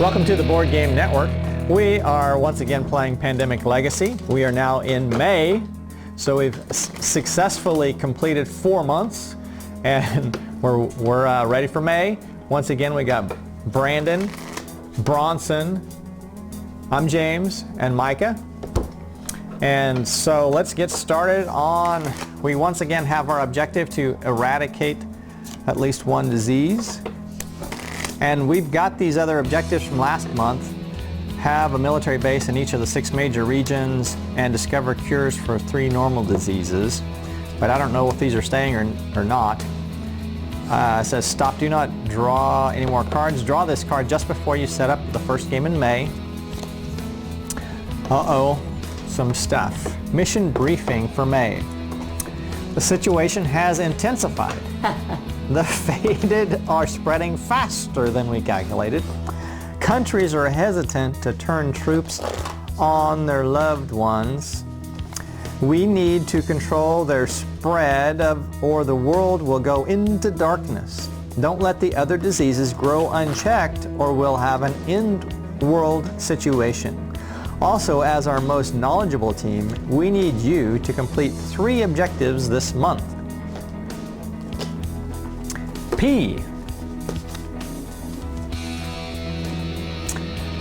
Welcome to the Board Game Network. We are once again playing Pandemic Legacy. We are now in May, so we've successfully completed 4 months, and we're ready for May. Once again, we got Brandon, Bronson, I'm James, and Micah. And so let's get started on, we once again have our objective to eradicate at least one disease. And we've got these other objectives from last month. Have a military base in each of the 6 major regions and discover cures for 3 normal diseases. But I don't know if these are staying or not. It says stop, do not draw any more cards. Draw this card just before you set up the first game in May. Uh-oh, some stuff. Mission briefing for May. The situation has intensified. The faded are spreading faster than we calculated. Countries are hesitant to turn troops on their loved ones. We need to control their spread or the world will go into darkness. Don't let the other diseases grow unchecked or we'll have an end-world situation. Also, as our most knowledgeable team, we need you to complete 3 objectives this month. P.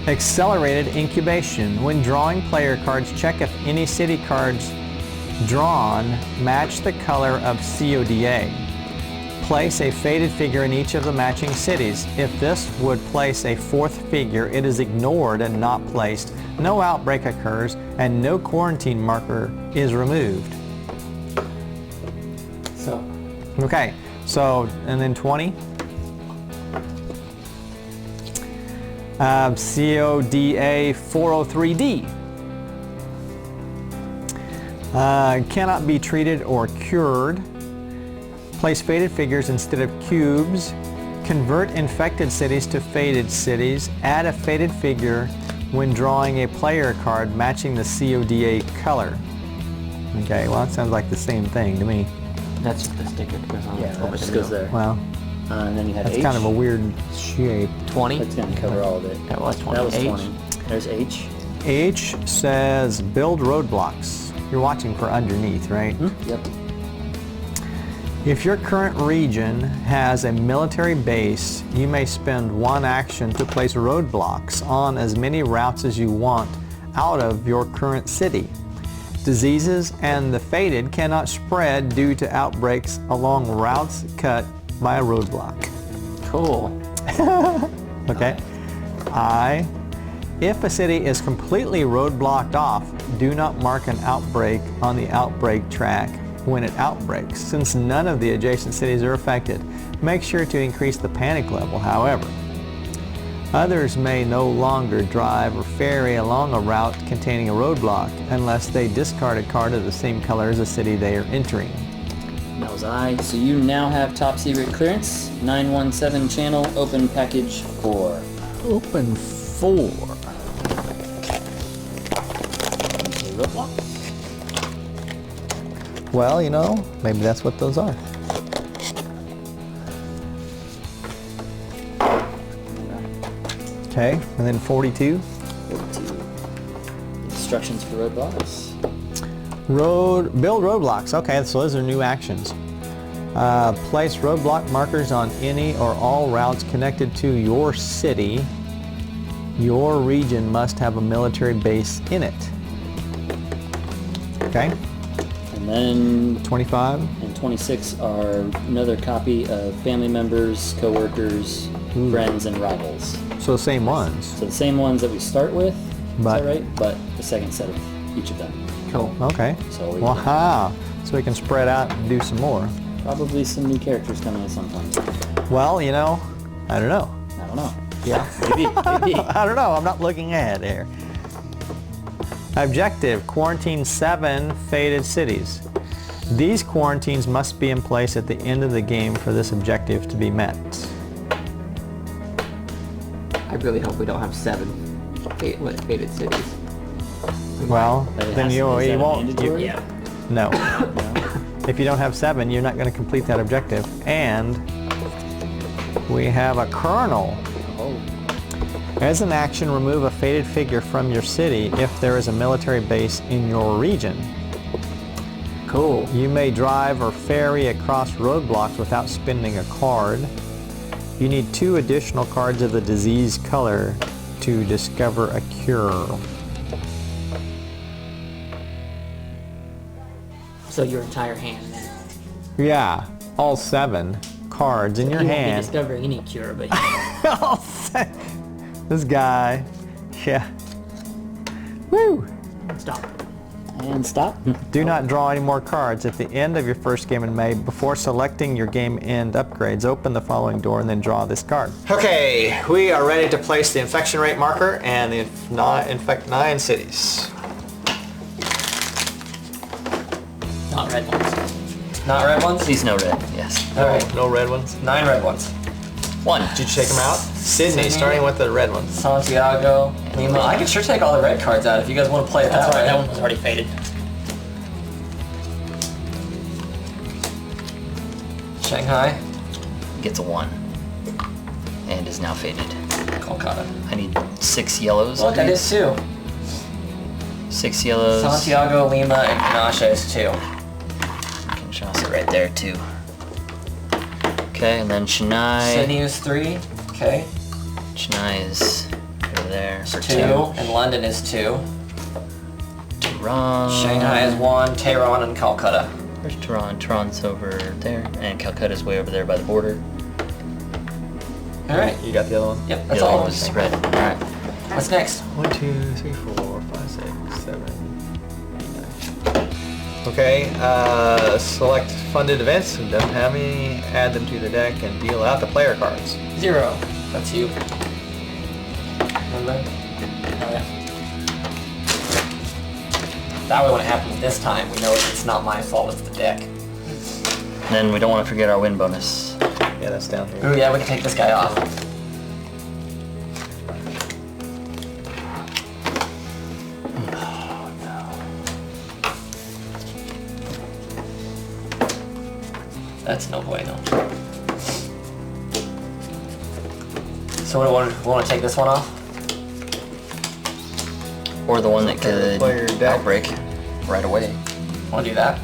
Accelerated incubation. When drawing player cards, check if any city cards drawn match the color of CODA. Place a faded figure in each of the matching cities. If this would place a 4th figure, it is ignored and not placed. No outbreak occurs and no quarantine marker is removed. Okay, so, and then 20. CODA 403D. Cannot be treated or cured. Place faded figures instead of cubes. Convert infected cities to faded cities. Add a faded figure when drawing a player card matching the CODA color. Okay, well that sounds like the same thing to me. That's the sticker that goes on. Yeah, that just goes there. Well, and then you had that's H. kind of a weird shape. 20? That's going to cover all of it. That was 20. That was H. 20. There's H. H says build roadblocks. You're watching for underneath, right? Mm-hmm. Yep. If your current region has a military base, you may spend 1 action to place roadblocks on as many routes as you want out of your current city. Diseases and the faded cannot spread due to outbreaks along routes cut by a roadblock. Cool. Okay. I. If a city is completely roadblocked off, do not mark an outbreak on the outbreak track when it outbreaks. Since none of the adjacent cities are affected, make sure to increase the panic level, however. Others may no longer drive or ferry along a route containing a roadblock unless they discard a card of the same color as the city they are entering. That was I. So you now have top secret clearance. 917 channel, open package 4. Open 4. Roadblock. Well, you know, maybe that's what those are. Okay, and then 42. 42. Instructions for roadblocks. Build roadblocks. Okay, so those are new actions. Place roadblock markers on any or all routes connected to your city. Your region must have a military base in it. Okay. And then 25. and 26 are another copy of family members, co-workers, friends, and rivals. So same ones. So the same ones that we start with, But- is that right? But the second set of each of them. Cool. Okay. So we Wow. So we can spread out and do some more. probably some new characters coming at some point. Well, you know, I don't know. I don't know. Yeah. Maybe. I don't know. I'm not looking ahead here. Objective, quarantine 7 faded cities. These quarantines must be in place at the end of the game for this objective to be met. I really hope we don't have 7 faded cities. Well, then you is that won't. mandatory? No. If you don't have 7, you're not going to complete that objective. And we have a colonel. Oh. As an action, remove a faded figure from your city if there is a military base in your region. Cool. You may drive or ferry across roadblocks without spending a card. You need 2 additional cards of the disease color to discover a cure. So your entire hand then. Yeah, all 7 cards in your You won't be hand. discovering any cure, but All 7. This guy, yeah. Woo! stop. And stop. Do not draw any more cards. At the end of your first game in May, before selecting your game end upgrades, open the following door and then draw this card. Okay, we are ready to place the infection rate marker and infect 9 cities. Not red ones. Not red ones? Please no red. Yes. All right. No red ones. 9 red ones. 1. Did you take them out? Sydney, starting with the red ones. Santiago, Lima. I can sure take all the red cards out if you guys want to play it That's that right, way. that one was already faded. Shanghai, Gets a 1. And is now faded. Kolkata. I need 6 yellows. Look, I did 2. 6 yellows. Santiago, Lima, and Kinshasa is 2. Kinshasa right there too. Okay, and then Chennai. Sydney is 3. Okay. Chennai is over there for 2. 2. And London is 2. Tehran. Shanghai is 1. Tehran and Calcutta. Where's Tehran? Tehran's over there, and Calcutta's way over there by the border. All right. You got the other one? Yep, that's The other all. one was red. All right. What's next? 1, 2, 3, 4, 5, 6, 7, 8, 9. Okay, select funded events and don't have any, add them to the deck and deal out the player cards. 0. That's you. Remember? Oh yeah. That way when it happens this time, we know it's not my fault, it's the deck. Then we don't want to forget our win bonus. Yeah, that's down here. Ooh, yeah, we can take this guy off. That's no bueno. So we want to take this one off? Or the one that could Player deck. outbreak right away. Want to do that?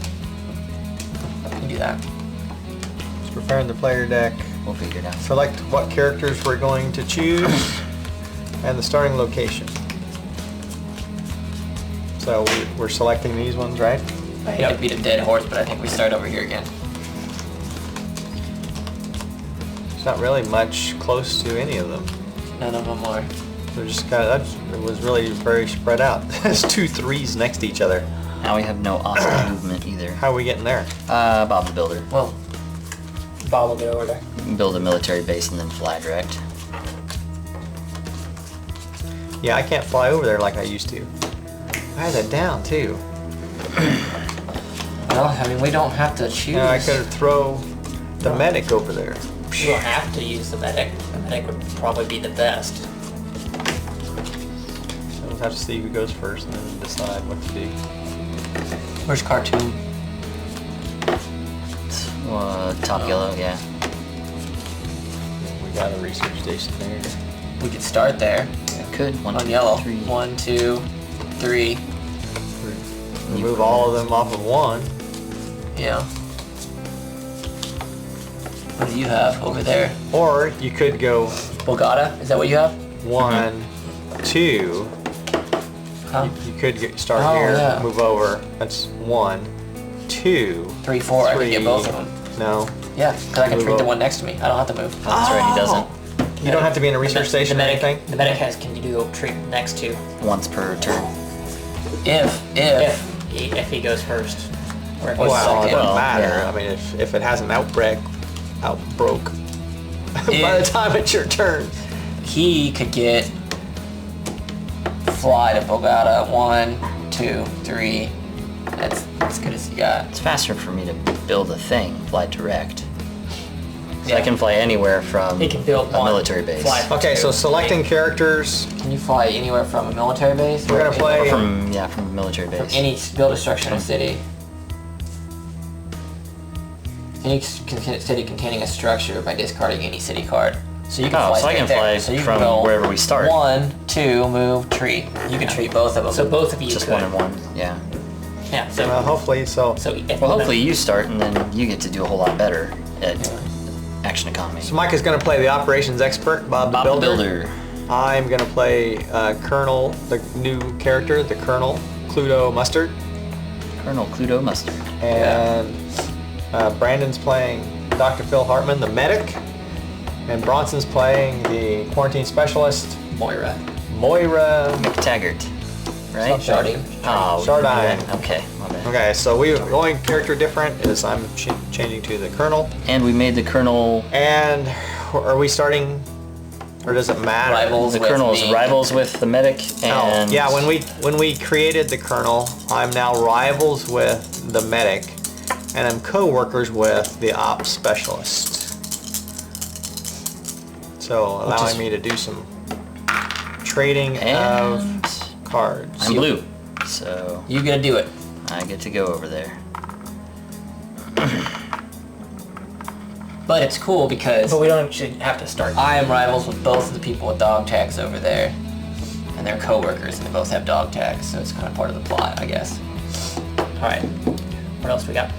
You can do that. Just preparing the player deck. We'll figure it out. Select what characters we're going to choose and the starting location. So we're selecting these ones, right? I hate to beat a dead horse, but I think we start over here again. There's not really much close to any of them. None of them are. They're just kind of, it was really very spread out. There's 2 3s next to each other. Now we have no awesome movement either. How are we getting there? Bob the Builder. Well, Bob will get over there. You can build a military base and then fly direct. Yeah, I can't fly over there like I used to. I had that down too. well, I mean, we don't have to choose. Yeah, I could throw the medic over there. You don't have to use the medic. The medic would probably be the best. So we'll have to see who goes first and then decide what to do. Where's Khartoum? Top yellow, yeah. We got a research station there. We could start there. Could. 1, On 2, yellow. 3. 1, 2, 3. Remove all of them off of one. Yeah. What do you have over there? Or you could go Bogota? Is that what you have? 1, 2. Huh? You could start Oh, here, yeah. move over. That's 1, 2. 3, 4. I can get 3. both of them. No. Yeah, because I can Move treat the up. one next to me. I don't have to move. Oh, that's right, he doesn't. You don't have to be in a research station or anything? The medic has can you do treat next to Once per turn. If if he goes first. Or if he's Well, it second. doesn't Well, matter. yeah. I mean, if it has an outbroke by the If- time it's your turn. he could get fly to Bogota. 1, 2, 3. That's as good as you got. It's faster for me to build a thing, fly direct. So I Yeah. can fly anywhere from He can build a one, military base. fly Okay, so selecting characters. Can you fly anywhere from a military base? We're gonna play- From a military base. From any build a structure in a city. Any city containing a structure by discarding any city card. So you can fly so I can straight there. fly So you from can go wherever we start. 1, 2, move, treat. You can treat both of them. So both of you Just could. 1 and 1. Yeah. Yeah. So Hopefully, so if Well, hopefully you start and then you get to do a whole lot better at action economy. So Mike is going to play the operations expert, Bob the Builder. I'm going to play Colonel, the new character, the Colonel, Cluedo Mustard. Colonel Cluedo Mustard. And Brandon's playing Dr. Phil Hartman, the medic. And Bronson's playing the quarantine specialist, Moira. Moira. McTaggart. Right? Sharding. Oh, Shardine. yeah, okay. My bad. Okay, so the only character different is I'm changing to the Colonel. And we made the Colonel... And are we starting, or does it matter? Rivals The with Colonel's me. rivals with the medic and... Oh, yeah, when we created the Colonel, I'm now rivals with the medic, and I'm co-workers with the ops specialist. So allowing me to do some trading of cards. I'm blue, so You gotta do it. I get to go over there. But it's cool because But we don't actually have to start. I am rivals with both of the people with dog tags over there. And they're co-workers and they both have dog tags, so it's kind of part of the plot, I guess. All right. What else we got?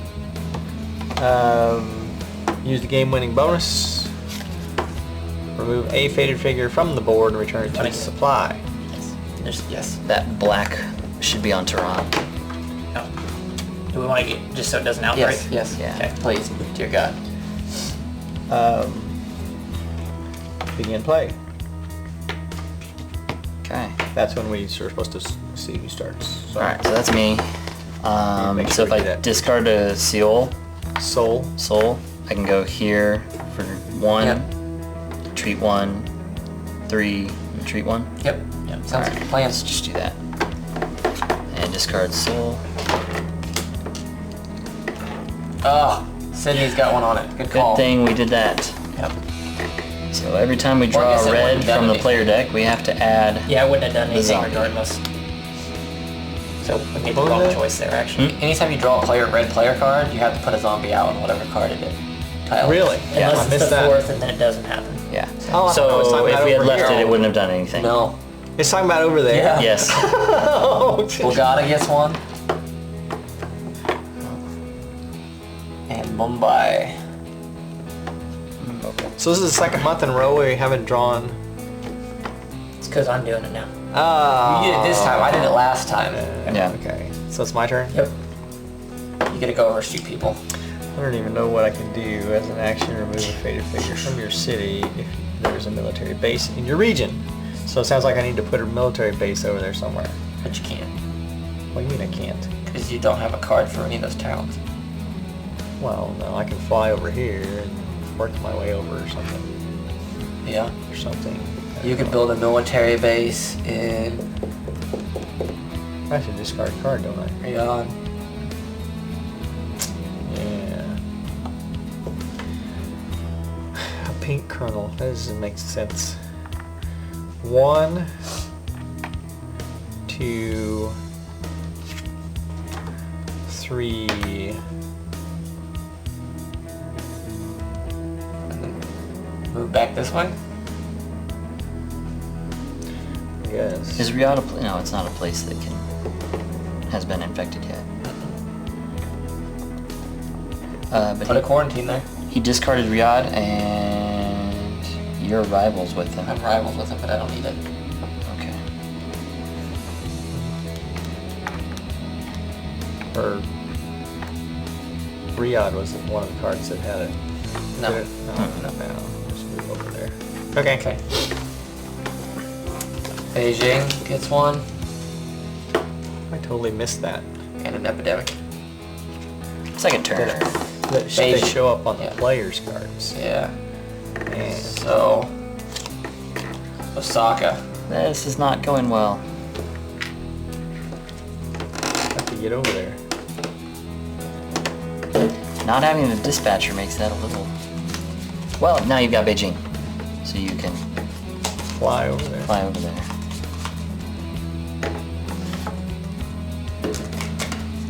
Use the game-winning bonus. Remove a faded figure from the board and return it to its supply. Yes. That black should be on Tehran. No. Do we want to get just so it doesn't outbreak? Yes. Yeah. Okay, please, dear God. Begin play. Okay. That's when we are supposed to see who starts. So, Alright, so that's me. Make So sure if we I do that. discard a Seol, Soul. I can go here for 1, Yep. treat 1, 3, treat 1. Yep. Sounds like a Let's plan. just do that. And discard Soul. Oh, Sydney's got one on it. Good call. Good thing we did that. Yep. So every time we Well, I draw guess it a red wouldn't have from done the player deck, we have to add... Yeah, I wouldn't have done anything zombie. regardless. So we made the What was wrong it? choice there, actually. Anytime you draw a red player card, you have to put a zombie out on whatever card it is. Tile. Really? Yeah, I Unless missed it's the that. fourth and then it doesn't happen. Yeah. Oh, I thought it was So talking if about we had over left here. it would wouldn't have done anything. No. It's talking about over there. Yeah. Yes. Oh, Bogota gets one. And Mumbai. So this is the second month in a row where we haven't drawn. It's because I'm doing it now. Ah. You did it this time. I did it last time. Yeah. Okay. So it's my turn. Yep. You gotta go over and shoot people. I don't even know what I can do as an action. Remove a faded figure from your city if there's a military base in your region. So it sounds like I need to put a military base over there somewhere. But you can't. What do you mean I can't? Because you don't have a card for any of those towns. Well, no, I can fly over here and work my way over or something. Yeah. Or something. You could build a military base in I should discard a card, don't I? Riyadh. Yeah. A pink kernel. That doesn't make sense. 1, 2, 3. Move back this way. Yes. Is Riyadh a no, it's not a place that has been infected yet. But Put a quarantine there. he discarded Riyadh and you're rivals with him. I'm rivals with him, but I don't need it. Okay. Or Riyadh was one of the cards that had it. No. Did it? No. Just move over there. Okay. Okay. Beijing gets one, I totally missed that. and an epidemic. Second turn. That they Beijing. show up on the Yeah. players' cards. Yeah. And So, Osaka. This is not going well. I have to get over there. Not having a dispatcher makes that a little... Well, now you've got Beijing. So you can Fly over there. fly over there.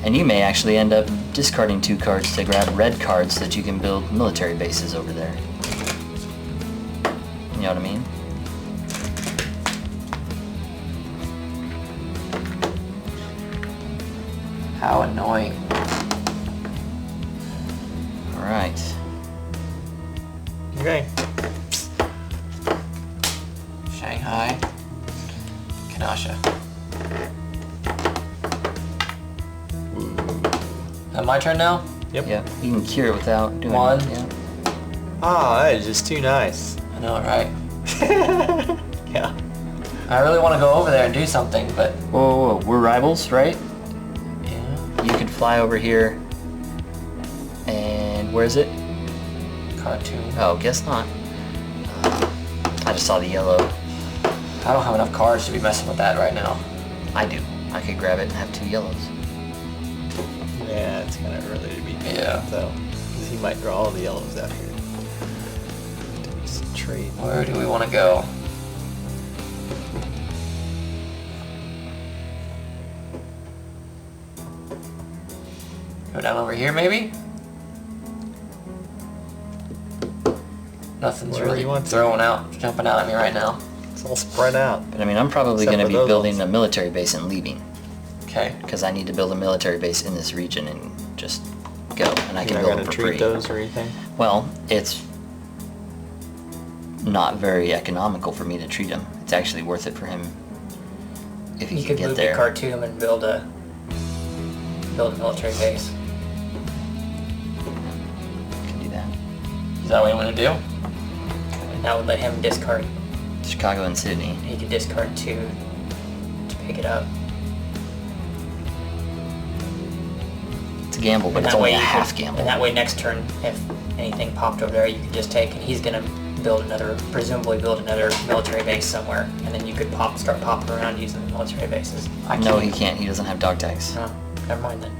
And you may actually end up discarding 2 cards to grab red cards so that you can build military bases over there. You know what I mean? How annoying. All right. Okay. Shanghai. Kanasha. Is that my turn now? Yep. Yeah, you can cure it without doing One. it. Yeah. Ah, that is just too nice. I know, right? Yeah. I really want to go over there and do something, but Whoa, whoa, whoa, we're rivals, right? yeah. You could fly over here. And where is it? Cartoon. Oh, guess not. I just saw the yellow. I don't have enough cards to be messing with that right now. I do. I could grab it and have 2 yellows. Yeah, it's kind of early to be doing Yeah. that, though. Because he might draw all the yellows after. Trade. Where do we want to go? Go down over here, maybe? Nothing's Wherever really you want to. jumping out at me right now. It's all spread out. But I mean, I'm probably Except going to for be those building ones. a military base and leaving. Okay. Because I need to build a military base in this region and just go. And I You're can not build gonna them for treat free. those or anything? Well, it's not very economical for me to treat him. It's actually worth it for him if he You can could get move there. to Khartoum and build a military base. Can do that. Is that what you want to do? And that would let him discard. Chicago and Sydney. He could discard 2 to pick it up. It's a gamble, but And it's that only way a you half could- gamble. And that way next turn, if anything popped over there, you could just take, and he's gonna presumably build another military base somewhere, and then you could start popping around using the military bases. No, he can't. He doesn't have dog tags. Oh, never mind then.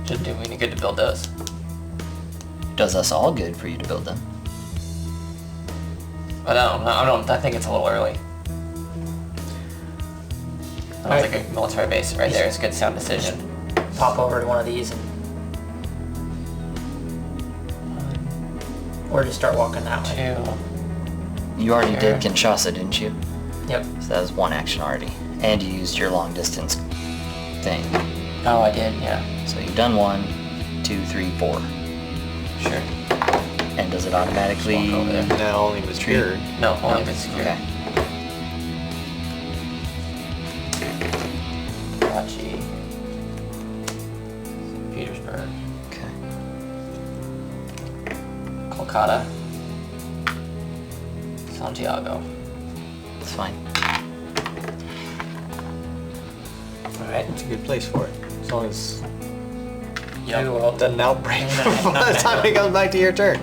Didn't do me any good to build those. Does us all good for you to build them. But I think it's a little early. I don't think a military base right there is a good sound decision. Pop over to one of these and... Or just start walking that way. 2. You already Sure. did Kinshasa, didn't you? Yep. So that was 1 action already. And you used your long distance thing. Oh, I did, yeah. So you've done 1, 2, 3, 4. Sure. And does it automatically... Just walk over there. Now only was cured. No, only if it's secure. Okay. Karachi. Petersburg. Okay. Kolkata. Santiago. It's fine. Alright. It's a good place for it. As long as Yep. Well, it doesn't outbreak No, by the time it goes back to your turn.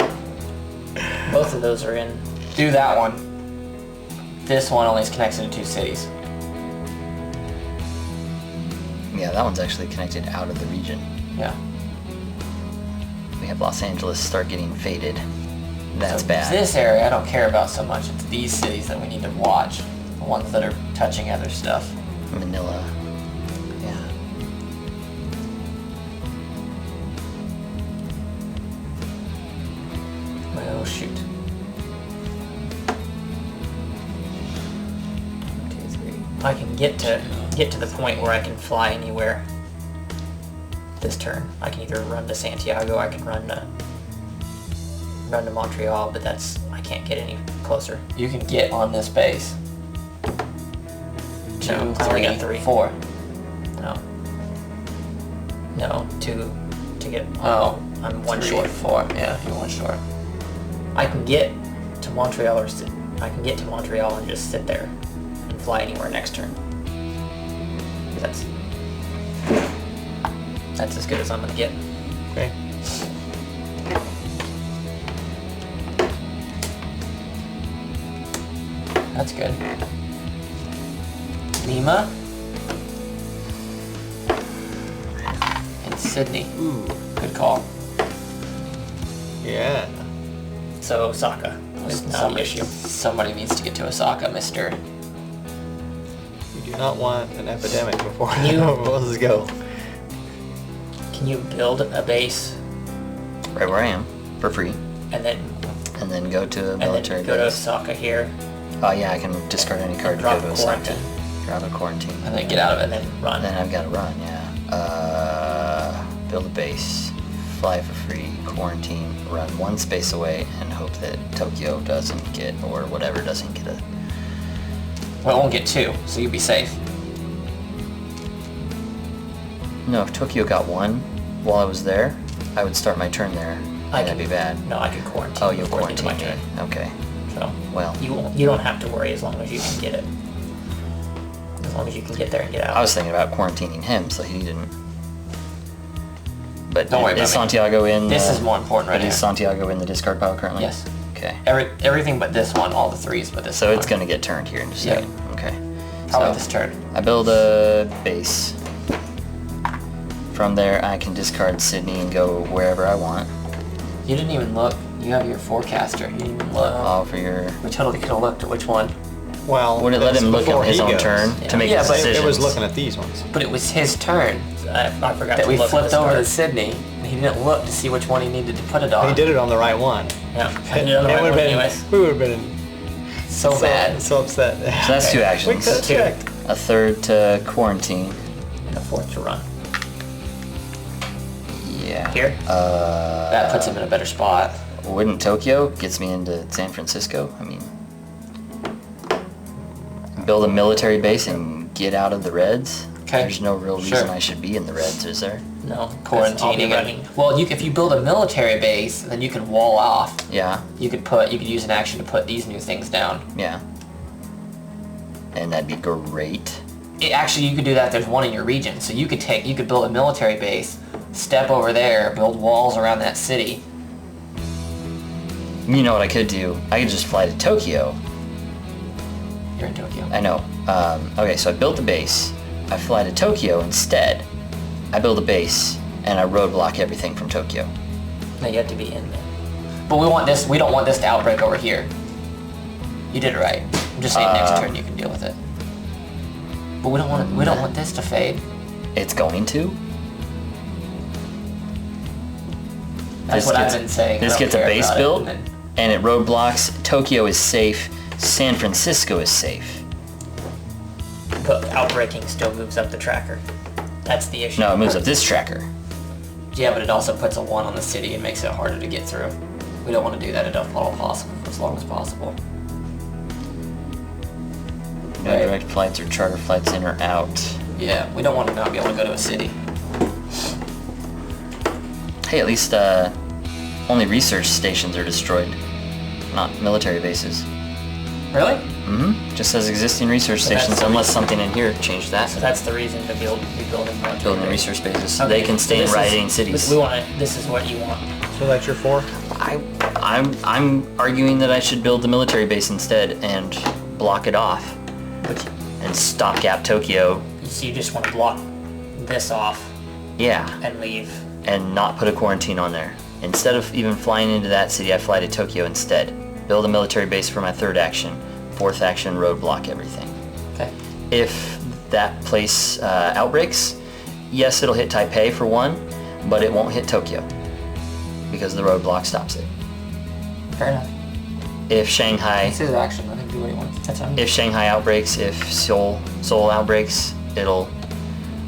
both of those are in. Do that one. This one only is connected to 2 cities. Yeah, that one's actually connected out of the region. Yeah. We have Los Angeles start getting faded. That's So bad. This area I don't care about so much. It's these cities that we need to watch. The ones that are touching other stuff. Manila. Yeah. Oh shoot. 1, 2, 3. I can get to the point where I can fly anywhere. This turn, I can either run to Santiago, I can run to Montreal, but I can't get any closer. You can get on this base. No, I only got 3. 4. No, 2 to get. Oh. I'm 1 3, short. 4. Yeah, you're 1 short. I can get to Montreal I can get to Montreal and just sit there and fly anywhere next turn. That's as good as I'm gonna get. Okay. That's good. Lima. And Sydney. Ooh. Good call. Yeah. So Osaka is not an issue. Somebody needs to get to Osaka, mister. You do not want an epidemic before You- let's go. Can you build a base Right where I am. For free. and then and then go to a and military then go to base. Osaka here, Oh yeah, I can discard any card to go drop to a Osaka. quarantine, Drop a quarantine. And then get out of and it. then run. Then I've got to run, yeah. Build a base, fly for free, quarantine, run one space away, and hope that Tokyo doesn't get, or whatever doesn't get a... Well, it won't get 2, so you'll be safe. No, if Tokyo got one while I was there, I would start my turn there, and that'd be bad. No, I can quarantine. Oh, you'll before it gets quarantine my me. turn. Okay. So Well, you don't have to worry as long as you can get it. As long as you can get there and get out. I was thinking about quarantining him so he didn't... But Don't worry is about me. Santiago in... This is more important right But is here. Santiago in the discard pile currently? Yes. Okay. Everything but this one, all the 3s but this So one. it's going to get turned here in just a Yeah. second. Okay. Probably So this turn. I build a base. From there, I can discard Sydney and go wherever I want. You didn't even look. You have your forecaster. You didn't even look. All for your... We totally could have looked at which one. Well, Would it let that's him look before on his he own goes. turn to make Yeah, his but decisions? It was looking at these ones. But it was his turn I forgot that to we look flipped at the over to start. Sydney. And he didn't look to see which one he needed to put it on. He did it on the right one. Yeah, I did it on the It right would've one been- anyways. We would have been So bad. so upset. So that's 2 We actions. could have Two. checked. A third to quarantine. And a 4th to run. Yeah. Here? That puts him in a better spot. Wouldn't Tokyo gets me into San Francisco? I mean, build a military base and get out of the Reds? Okay. There's no real reason Sure. I should be in the Reds, is there? No, 'cause I'll be Quarantining running. it. Well, if you build a military base, then you can wall off. Yeah, You could use an action to put these new things down. yeah. And that'd be great. Actually, you could do that. There's one in your region, so you could build a military base, step over there, build walls around that city. You know what I could do? I could just fly to Tokyo. You're in Tokyo. I know. Okay, so I built the base. I fly to Tokyo instead. I build a base, and I roadblock everything from Tokyo. No, you have to be in there. But we don't want this to outbreak over here. You did it right. I'm just saying next turn you can deal with it. But we don't want this to fade. It's going to. That's what I've been saying. I This don't gets a care base about it. built, And and it roadblocks. Tokyo is safe. San Francisco is safe. But outbreaking still moves up the tracker. That's the issue. No, it moves up this tracker. yeah, but it also puts a 1 on the city and makes it harder to get through. We don't want to do that at all possible, as long as possible. No Right. direct flights or charter flights in or out. Yeah, we don't want to not be able to go to a city. Hey, at least only research stations are destroyed, not military bases. Really? Mm-hmm. Just says existing research So that's stations, the unless something in here changed that. So that's the reason to be building military Building base. research bases. Okay, They can so stay in this is- rioting cities. We want to. This is what you want. So that's your 4? I'm arguing that I should build the military base instead and block it off But and stopgap Tokyo. so you just want to block this off Yeah, and leave. and not put a quarantine on there. Instead of even flying into that city, I fly to Tokyo instead. Build a military base for my 3rd action. 4th action, roadblock everything. Okay. If that place outbreaks, yes, it'll hit Taipei for 1, but it won't hit Tokyo because the roadblock stops it. Fair enough. If Shanghai, It's his action. Let him do what he wants. That's fine. if Shanghai outbreaks, if Seoul outbreaks, it'll,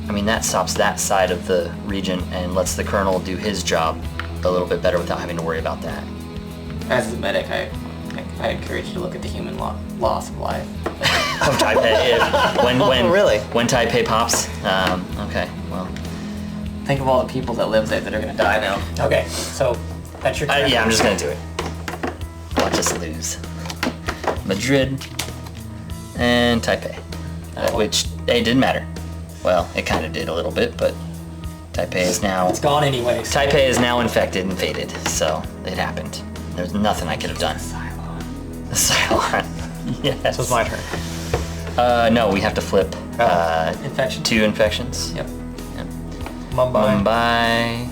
I mean, that stops that side of the region and lets the colonel do his job a little bit better without having to worry about that. As a medic, I encourage you to look at the human loss of life. Of Taipei, Really? when Taipei pops, okay, well, Think of all the people that live there that are going to die now. Okay, so that's your. Turn. yeah, I'm just gonna do it. Watch us lose. Madrid and Taipei, which it didn't matter. Well, it kind of did a little bit, but Taipei is now It's gone anyways. Taipei is now infected and faded, so it happened. There's nothing I could have done. Cylon. Yes. So it's my turn. No, we have to flip. Infection. 2 infections. Yep. Mumbai. Mumbai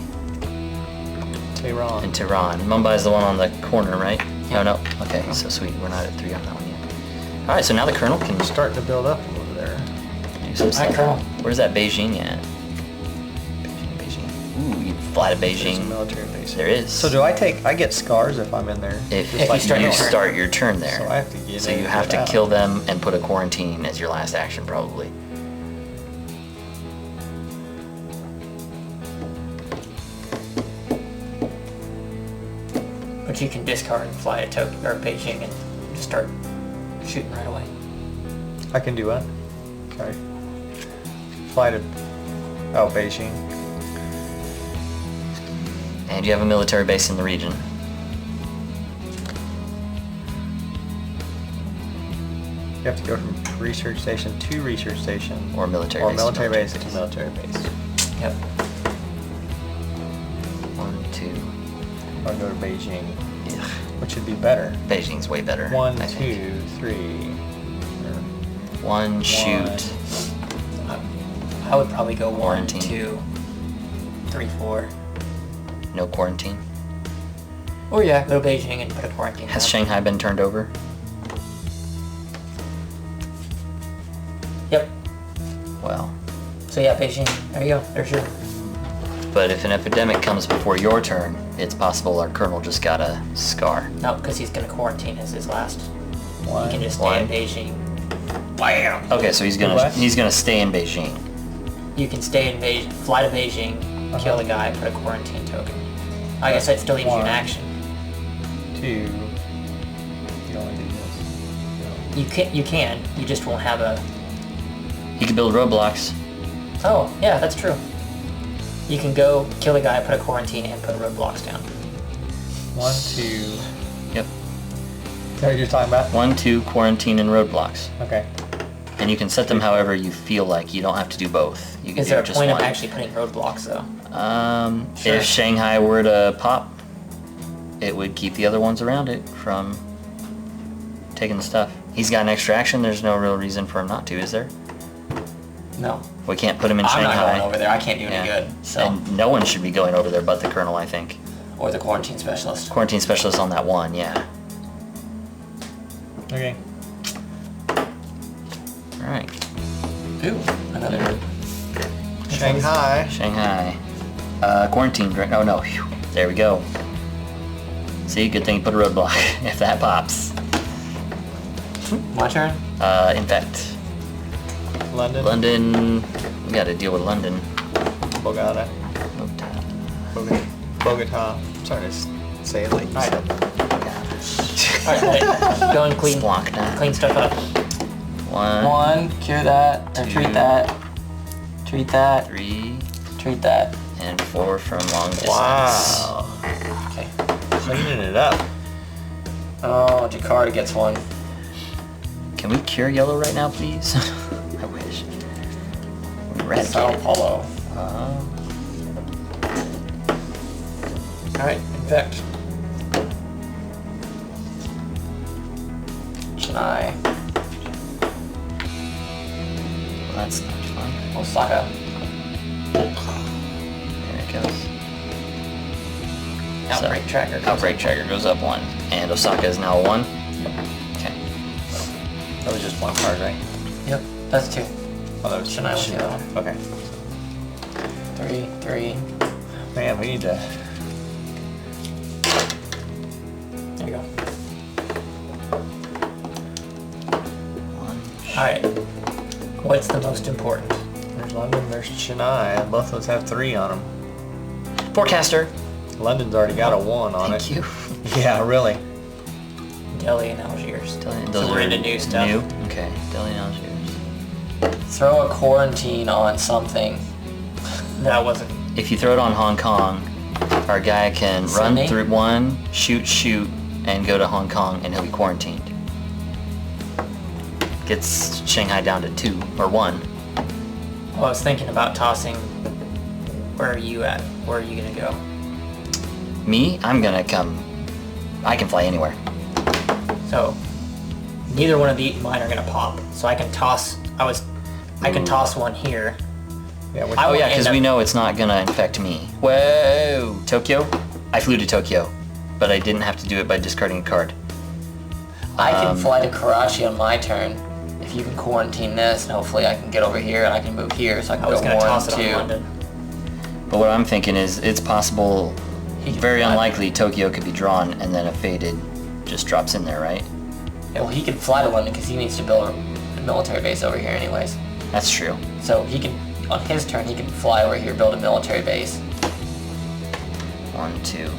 Tehran. and Tehran. Mumbai is the one on the corner, right? No, no. Okay, so sweet. We're not at 3 on that one yet. All right, so now the colonel can Starting to build up over there. do some Hi, stuff. Colonel. Where's that Beijing at? Beijing. Ooh, fly to There's a Beijing. military base. There is. So I get scars if I'm in there? If Just like start you your turn. start your turn there. So I have to get So in you and have get to out. kill them and put a quarantine as your last action, probably. But you can discard and fly to Tokyo or Beijing and just start shooting right away. I can do what? Okay. Fly to Beijing. And you have a military base in the region. You have to go from research station to research station. Or military or base to military base military to military base. Yep. 1, 2. Or go to Beijing, Yeah. which would be better. Beijing's way better. 1, I think. 2, 3. One, shoot. I would probably go 1, Quarantine. 2, 3, 4. No quarantine. Or yeah, go to Beijing and put a quarantine. Has down. Shanghai been turned over? Yep. Well, So yeah, Beijing. There you go. There's your. but if an epidemic comes before your turn, it's possible our colonel just got a scar. No, because he's gonna quarantine as his last. One. He can just stay One. in Beijing. Bam. Okay, so he's What? gonna stay in Beijing. You can stay in Beijing, fly to Beijing, kill the guy, put a quarantine token. I guess that still leaves you in One. action. 2. You only do this. You can. You just won't have a. He could build roadblocks. Oh, yeah, that's true. You can go kill a guy, put a quarantine, and put roadblocks down. 1, 2. Yep. Is that what you're talking about? 1, 2, quarantine and roadblocks. Okay. And you can set them however you feel like. You don't have to do both. You can Is do there a just point one. of actually putting roadblocks though? Sure. If Shanghai were to pop, it would keep the other ones around it from taking the stuff. He's got an extra action. There's no real reason for him not to, is there? No. We can't put him in I'm Shanghai. not going over there. I can't do Yeah. any good. So, And no one should be going over there but the colonel, I think. or the quarantine specialist. Quarantine specialist on that one, yeah. Okay. All right. Ooh, another. Shanghai. Shanghai. Quarantine. Oh no. Phew. There we go. See, good thing you put a roadblock if that pops. My turn. Infect. London. London. We got to deal with London. Bogota. Bogota. I'm sorry to say it like you said. Alright, go and clean Splankna. clean stuff up. One, Cure that, or Two. treat that. Treat that, 3, treat that. and 4 from long distance. Wow. Okay. Cleaning it up. Oh, Jakarta gets one. Can we cure yellow right now, please? I wish. Eradicate Sao it. Paulo. Alright, infect. Chennai. Well, that's not fun. Osaka. There it goes. Outbreak tracker. Outbreak tracker goes up 1. And Osaka is now 1. Okay. That was just one card, right? Yep, that's 2. Oh, that was Chennai was the other one. Okay. 3. Man, we need to. There you go. 1. Alright. What's the most important? There's London, there's Chennai. Both of those have 3 on them. Forecaster. London's already got a 1 on Thank it. you. Yeah, really. Delhi and Algiers. Those we're are into new stuff. New? Okay. Delhi and Algiers. Throw a quarantine on something. That wasn't. If you throw it on Hong Kong, our guy can run Sydney? through 1, shoot, and go to Hong Kong, and he'll be quarantined. Gets Shanghai down to 2 or 1. Well, I was thinking about tossing. Where are you at? Where are you gonna go? Me, I'm gonna come. I can fly anywhere. So, neither one of mine are gonna pop. So I can toss. I can toss one here. Yeah, which I Oh would yeah, end because up- we know it's not gonna infect me. Whoa! Tokyo? I flew to Tokyo, but I didn't have to do it by discarding a card. I can fly to Karachi on my turn. If you can quarantine this, and hopefully I can get over here and I can move here so I can I was go gonna more toss it into. on London. But what I'm thinking is, it's possible, He can very fly. unlikely, Tokyo could be drawn, and then a faded just drops in there, right? Yeah, well, he can fly to London because he needs to build a military base over here anyways. That's true. So he can, on his turn, he can fly over here, build a military base. 1, 2.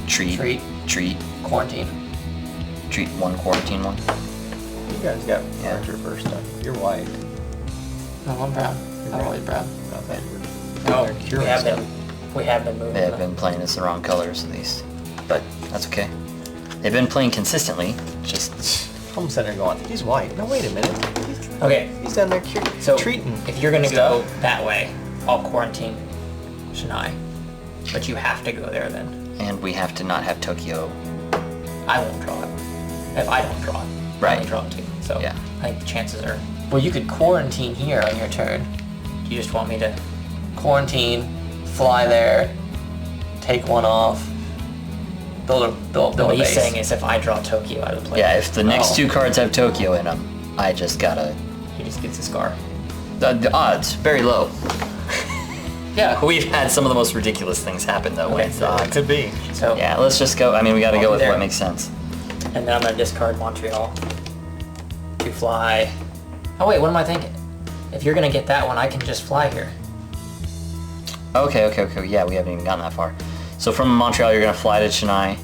Treat. Treat. Treat. Quarantine. Treat 1, quarantine 1. You guys got Yeah. orange reverse stuff. You're white. No, I'm brown. I'm always brown. I thought you were. No, they're we curing have stuff. been moving. They have them. been playing us the wrong colors, at least. But that's okay. They've been playing consistently, just... I'm sitting there going, he's white. No, wait a minute. Okay, He's down there so treating. if you're gonna stuff. go that way, I'll quarantine Chennai. But you have to go there then. And we have to not have Tokyo. I won't draw it. If I don't draw it. I Right. only draw it too. So Yeah. I think the chances are, Well, you could quarantine here on your turn. you just want me to, Quarantine, fly there, take one off, build a what base. he's saying is if I draw Tokyo, I would play. Yeah, if the next Oh. 2 cards have Tokyo in them, I just gotta... He just gets a scar. The odds, very low. Yeah. We've had some of the most ridiculous things happen, though, when Okay, it's the odds. Could be. So Yeah, let's just go. I mean, we gotta I'll go be with there. what makes sense. and then I'm gonna discard Montreal to fly. Oh wait, what am I thinking? If you're gonna get that one, I can just fly here. Okay. Yeah, we haven't even gotten that far. So from Montreal, you're gonna fly to Chennai.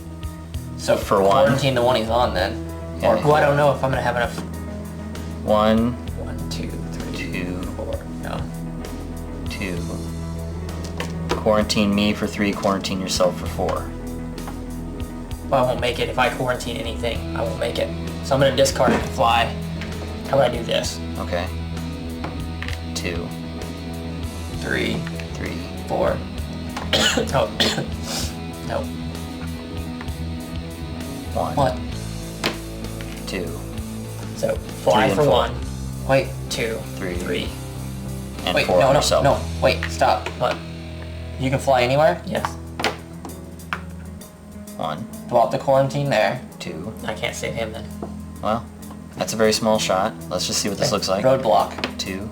So For one. quarantine the one he's on then. Yeah. Or Well, I don't know if I'm gonna have enough. 1, 1, 2, 3, 2, 4. No. 2. Quarantine me for 3, quarantine yourself for 4. Well, I won't make it if I quarantine anything. I won't make it. So I'm gonna discard it and fly. How about I do this? Okay. 2, 3, 3. 4. Oh. No. 1, What? 2, So fly and for 4. 1, Wait, 2, 3. 3. and wait, 4 no, for no, yourself. no. Wait, stop. What? You can fly anywhere. Yes. 1, Drop the quarantine there. 2. I can't save him then. Well, that's a very small shot. Let's just see what this looks like. Roadblock. 2.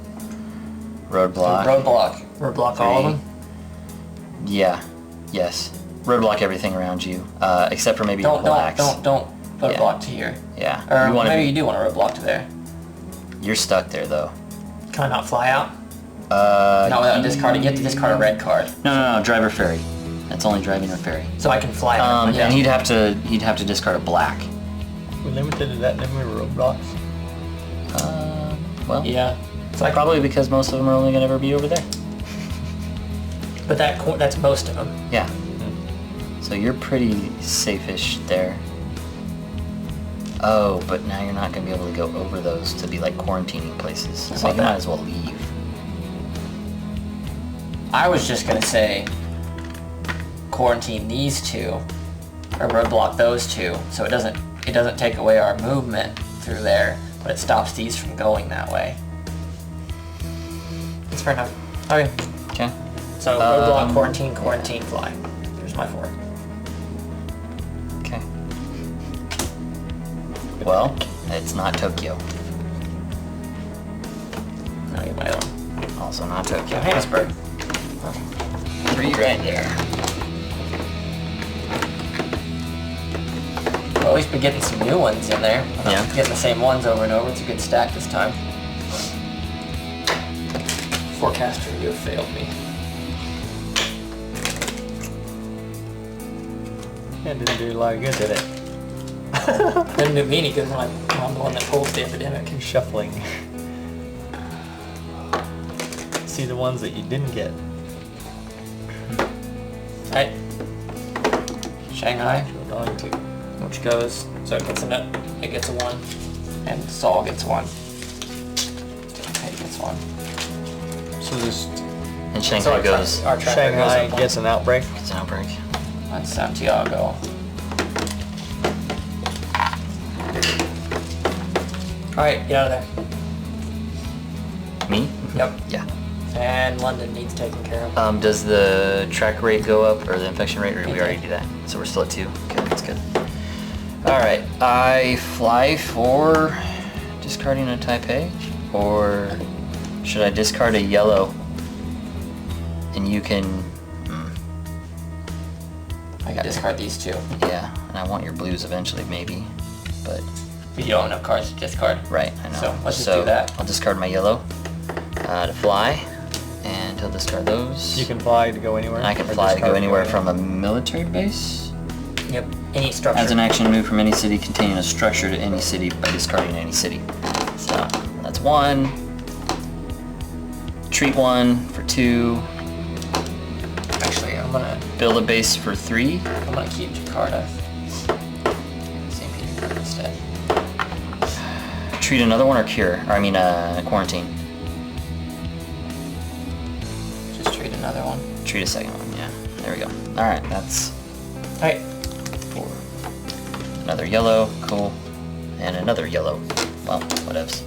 Roadblock. Roadblock. Roadblock all of 3. them? Yeah. Yes. Roadblock everything around you, except for maybe your Don't blacks. roadblock Yeah. to here. Yeah. Or You wanna maybe be- you do want to roadblock to there. You're stuck there though. Can I not fly out? No, without discarding. You have to discard a red card. No. Driver ferry. That's only driving a ferry. So I can fly out. yeah. And he'd have to discard a black. We limited to that number of roadblocks. Well, Yeah. So I can, probably because most of them are only gonna ever be over there. but that's most of them. Yeah. So you're pretty safe-ish there. Oh, but now you're not gonna be able to go over those to be like quarantining places. So about you might that? as well leave. I was just gonna say quarantine these two, or roadblock those two, so it doesn't take away our movement through there, but it stops these from going that way. That's fair enough. Okay. Okay. So roadblock, quarantine, fly. There's my 4. Okay. Well, it's not Tokyo. Now I get my other one. Also not Tokyo. Johannesburg. 3 right there. Well, at least we're getting some new ones in there. We're not Yeah. getting the same ones over and over. It's a good stack this time. Forecaster, you have failed me. That didn't do a lot of good, did it? Didn't do me any good when I'm the one that pulls the epidemic. Shuffling. See the ones that you didn't get. Right? Shanghai Going to. Which goes, so it gets it gets a 1. and Seoul gets one. Okay, gets one. So this And So Shanghai goes. our tracker Shanghai goes up gets an outbreak. It's an outbreak. On Santiago. Alright, get out of there. Me? Yep. Yeah. And London needs taken care of. Does the track rate go up or the infection rate, or did we It already did. do that? So we're still at 2. Okay, that's good. All right, I fly for discarding a Taipei, or should I discard a yellow and and you can. I can discard these two. Yeah, and I want your blues eventually, maybe, but But you don't have enough cards to discard. right, I know. So let's just do that. I'll discard my yellow to fly, and he'll discard those. You can fly to go anywhere. And I can or fly to go discard anywhere from a military base. Yep. Any structure. As an action, move from any city containing a structure to any city by discarding any city. So that's 1. Treat 1 for 2. Actually, I'm gonna Build a base for 3. keep Jakarta. St. Petersburg instead. Treat another one or cure? Or I mean, quarantine. Just treat another one. Treat a second one. Yeah. There we go. All right. That's Alright. 4. Another yellow. Cool. And another yellow. Well, whatevs.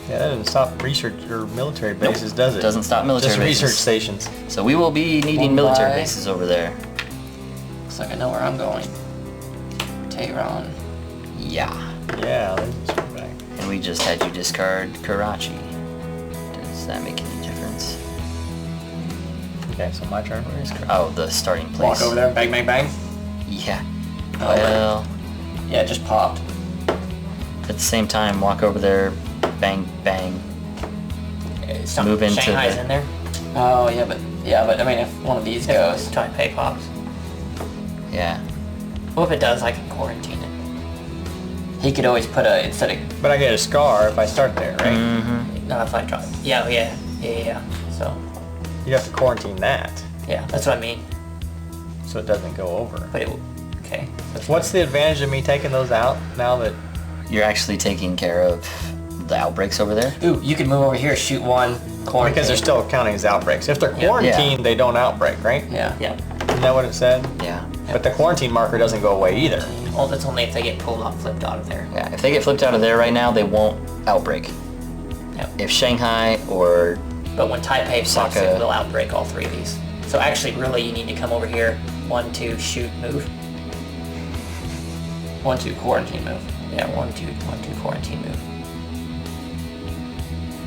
Yeah, that doesn't stop research or military bases, does it? Doesn't stop military Just bases. research stations. So we will be needing One military by- bases over there. Looks like I know where I'm going. Tehran. Yeah. Yeah, let's go back. And we just had you discard Karachi. Does that make any difference? Okay, so my turn. Where's oh, the starting place. Walk over there and bang, bang, bang. Yeah. Oh, Well, Yeah, it just popped. at the same time, walk over there, bang, bang. Move into Shanghai's the- in there. Oh, yeah, but I mean, if one of these goes, Taipei pops. Yeah. Well, if it does, I can quarantine it. he could always put a instead of But I get a scar if I start there, right? Mm-hmm. No, if I try. Yeah. So, You have to quarantine that, yeah, that's what I mean. so it doesn't go over. But it, okay. That's What's the advantage of me taking those out now that... You're actually taking care of the outbreaks over there? ooh, you could move over here, shoot one, quarantine. Because they're still counting as outbreaks. If they're Yeah. quarantined, they don't outbreak, right? Yeah. Yeah. Isn't that what it said? Yeah. But the quarantine marker doesn't go away either. Well, that's only if they get pulled off, flipped out of there. Yeah. If they get flipped out of there right now, they won't outbreak. Yep. If Shanghai or But when Taipei pops, Osaka. it will outbreak all 3 of these. So actually, really, you need to come over here. 1, 2, shoot, move. 1, 2, quarantine move. Yeah, 1, 2, 1, 2, quarantine move.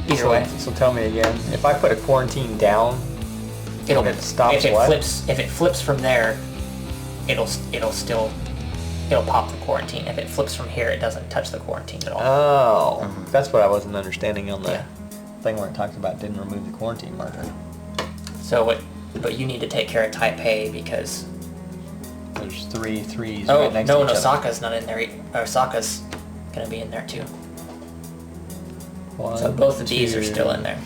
Either way, So tell me again, if I put a quarantine down, it'll it stops if it what? flips. If it flips from there, it'll pop the quarantine. If it flips from here, it doesn't touch the quarantine at all. oh, that's what I wasn't understanding on the Yeah. thing where it talks about didn't remove the quarantine marker. But you need to take care of Taipei because There's 3 threes oh right next no, to each other. Osaka's not in there. Osaka's gonna be in there too. One, So both of these are two. still in there.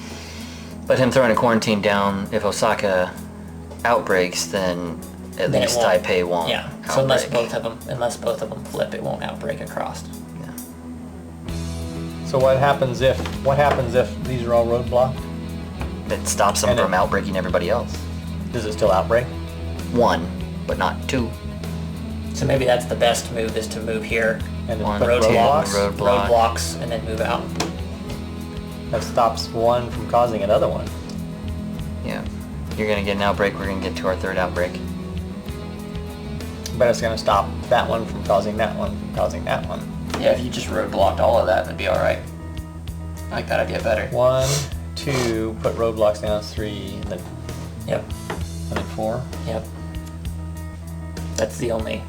but him throwing a quarantine down, if Osaka outbreaks, then at Then it least won't. Taipei won't Yeah. outbreak. So unless both of them flip, it won't outbreak across. Yeah. So what happens if these are all roadblocked? It stops them And from it- outbreaking everybody else. Does it still outbreak? 1, but not 2. So maybe that's the best move is to move here, And then One, put rotate, roadblocks? roadblock. roadblocks, and then move out. That stops one from causing another one. Yeah. You're gonna get an outbreak, we're gonna get to our 3rd outbreak. But it's going to stop that one from causing that one from causing that one. Yeah, if you just roadblocked all of that, that'd be all right. I like that idea better. 1, 2, put roadblocks down as 3, and Yep. then 4. Yep. That's the only.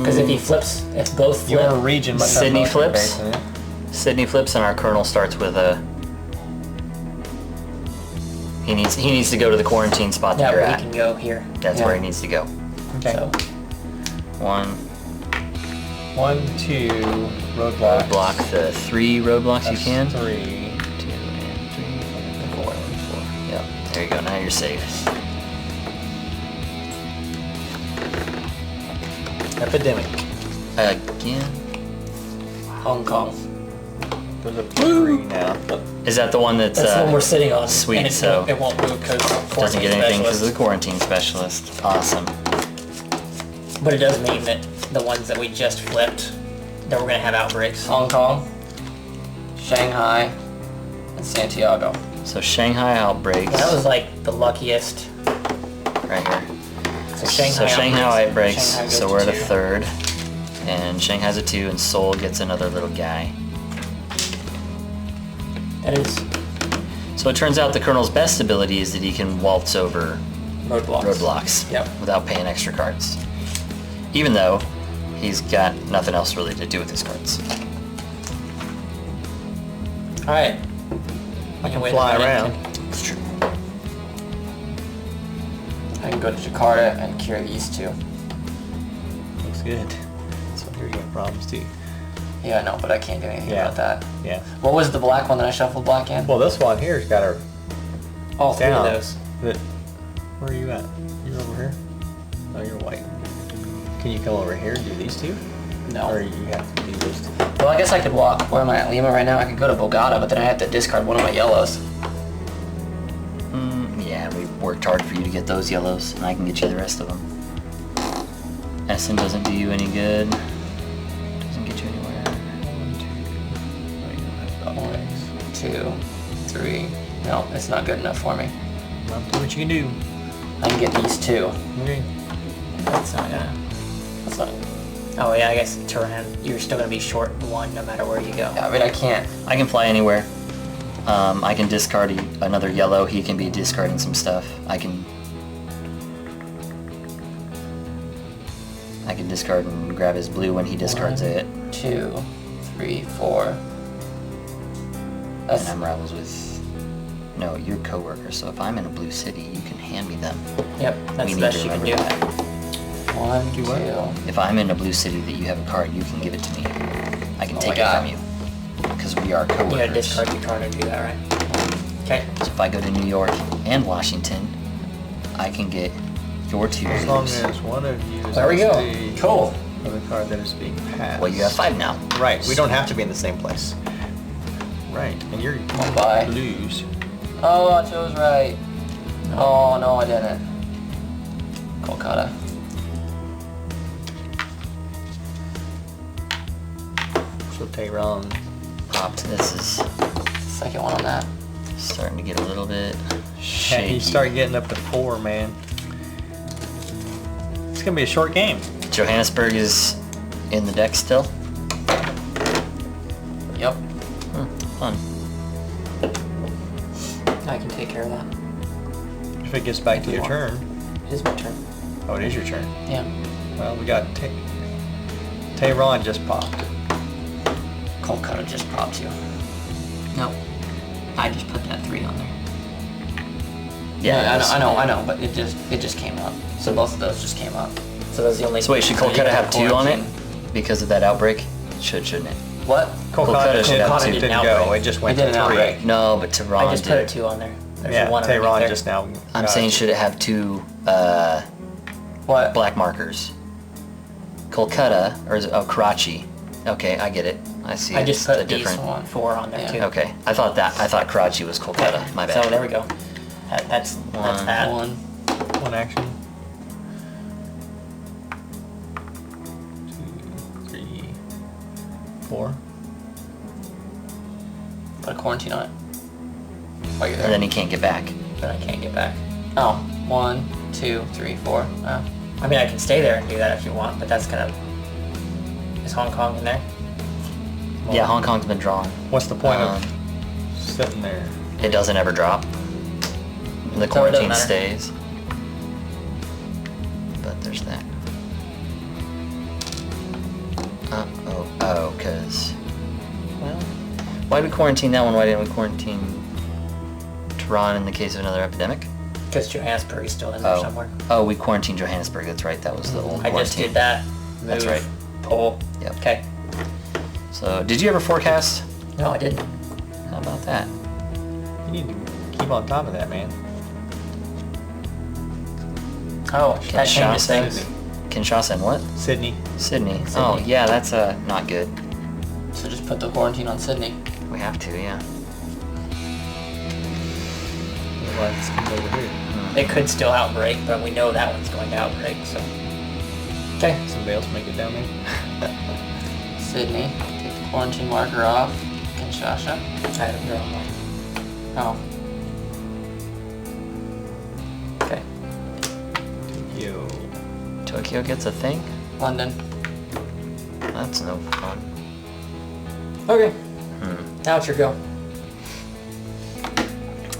Because if he flips, if both flip, Your region must have Sydney military flips? base in it. Sydney flips and our colonel starts with a... He needs to go to the quarantine spot that that you're way he at. can go here. That's Yeah. where he needs to go. Okay. So 1, 1, 2, roadblocks. block the 3 roadblocks you That's can. 3. 2 and 3, 4 and 4. Yep, there you go, now you're safe. Epidemic. Again? Hong Kong. There's a 3 now. Is that the one that's, that's the one we're sitting on. sweet, and so it won't move because doesn't get anything because of the quarantine specialist. Awesome. But it does mean that the ones that we just flipped, that we're gonna have outbreaks. Hong Kong, Shanghai, and Santiago. So Shanghai outbreaks That was like the luckiest. right here. So So Shanghai outbreaks, Shanghai goes so to we're at a 2. 3rd. And Shanghai's a 2 and Seoul gets another little guy. That is. So it turns out the Colonel's best ability is that he can waltz over Roadblocks. roadblocks Yep. without paying extra cards. Even though he's got nothing else really to do with his cards. Alright. I can fly around. It's true. I can go to Jakarta and cure these two. Looks good. So here you got problems too. Yeah, I know, but I can't do anything Yeah. about that. Yeah. What was the black one that I shuffled black in? Well, this one here's got her All three down. of those. But where are you at? You're over here? Oh, you're white. Can you come over here and do these two? No. Or you have to do those two? Well, I guess I could walk. Where am I at? Lima right now? I could go to Bogota, but then I have to discard one of my yellows. Yeah, we worked hard for you to get those yellows, and I can get you the rest of them. Essen doesn't do you any good. Doesn't get you anywhere. 1, 2, 3. No, it's not good enough for me. Well, do what you can do. I can get these two. Okay. That's not gonna... That's not. Oh yeah, I guess Turan, you're still gonna be short one no matter where you go. Yeah, I mean, I can't. I can fly anywhere. I can discard another yellow. He can be discarding some stuff. I can discard and grab his blue when he discards 1, it. 2, 3, 4. And That's I'm rivals with... No, you're co-workers, so if I'm in a blue city, you can hand me them. Yep, We that's need the best to you can do. remember that. 1, 2. If I'm in a blue city that you have a card, you can give it to me. I can Oh take my it God. from you. Because we are You gotta co-workers. discard your card and do that, right? Okay. So if I go to New York and Washington, I can get your two As long blues. as one of you is There we go. the Cool. of the card that is being passed. Well, you have 5 now. Right. We don't have to be in the same place. Right. And you're Bye. blues. Oh, I chose right. Oh, no, I didn't. Kolkata. So Tehran. Popped. This is Second one on that. starting to get a little bit Yeah, shaky. you start getting up to 4, man. It's gonna be a short game. Johannesburg is in the deck still. Yep. Fun. I can take care of that. If it gets back to your turn. It is my turn. Oh, it is your turn. Yeah. Well, we got Tehran just popped. Kolkata just popped you. No. I just put that 3 on there. Yeah, I know, but it just came up. So both of those just came up. So that's the only... So wait, should So you Kolkata can have 2 on it quarantine. because of that outbreak? Shouldn't it? What? Kolkata should have Kolkata 2. didn't Now go. break. It just went It did to an 3. outbreak. No, but Tehran I just put a did. 2 on there. There's Yeah, one underneath Tehran there. just now. I'm got saying it. should it have 2 What? black markers? Kolkata or is it, oh, Karachi. Okay, I get it. I see. I just It's put a these different. 4 on there Yeah. too. Okay, I thought Karachi was Kolkata. My bad. So there we go. That's One. that. 1. One action. 2, 3, 4. Put a quarantine on it. While you're there. And then he can't get back. But I can't get back. Oh, 1, 2, 3, 4. Oh. I mean, I can stay there and do that if you want, but that's kind of... Is Hong Kong in there? Yeah, Hong Kong's been drawn. What's the point Um, of sitting there? It doesn't ever drop. The it quarantine doesn't matter. stays. But there's that. Because... Well, why did we quarantine that one? Why didn't we quarantine Tehran in the case of another epidemic? Because Johannesburg is still in there somewhere. Oh, we quarantined Johannesburg. That's right. That was the old I quarantine. just did that. Move, That's right. pull. Yep. Okay. So, did you ever forecast? No, I didn't. How about that? You need to keep on top of that, man. Oh, that changes Kinshasa. things. Kinshasa and what? Sydney. Sydney. Oh, yeah, that's not good. So just put the quarantine on Sydney. We have to, yeah. Otherwise, it's coming over here. It could still outbreak, but we know that one's going to outbreak, so... Okay. Somebody else make it down there. Sydney. Take the quarantine marker off. Kinshasa. I haven't drawn one. Oh. Okay. Yo. Tokyo gets a thing? London. That's no fun. Okay. Now it's your go.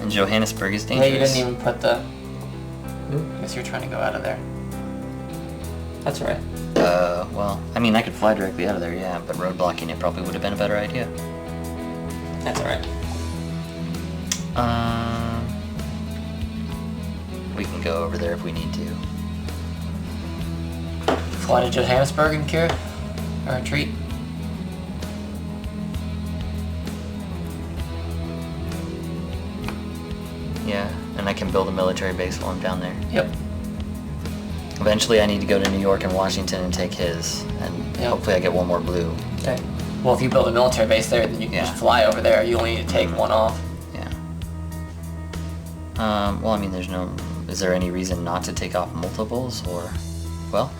And Johannesburg is Yeah, dangerous. you didn't even put the... I guess you're trying to go out of there. That's all right. Well, I mean, I could fly directly out of there, yeah, but road blocking it probably would have been a better idea. That's all right. We can go over there if we need to. Fly to Johannesburg and cure? Or retreat? Yeah, and I can build a military base while I'm down there. Yep. Eventually I need to go to New York and Washington and take his, and Yeah. hopefully I get one more blue. Okay. Well, if you build a military base there, then you can Yeah. just fly over there. You only need to take one off. Yeah. Well, I mean, is there any reason not to take off multiples, or, well,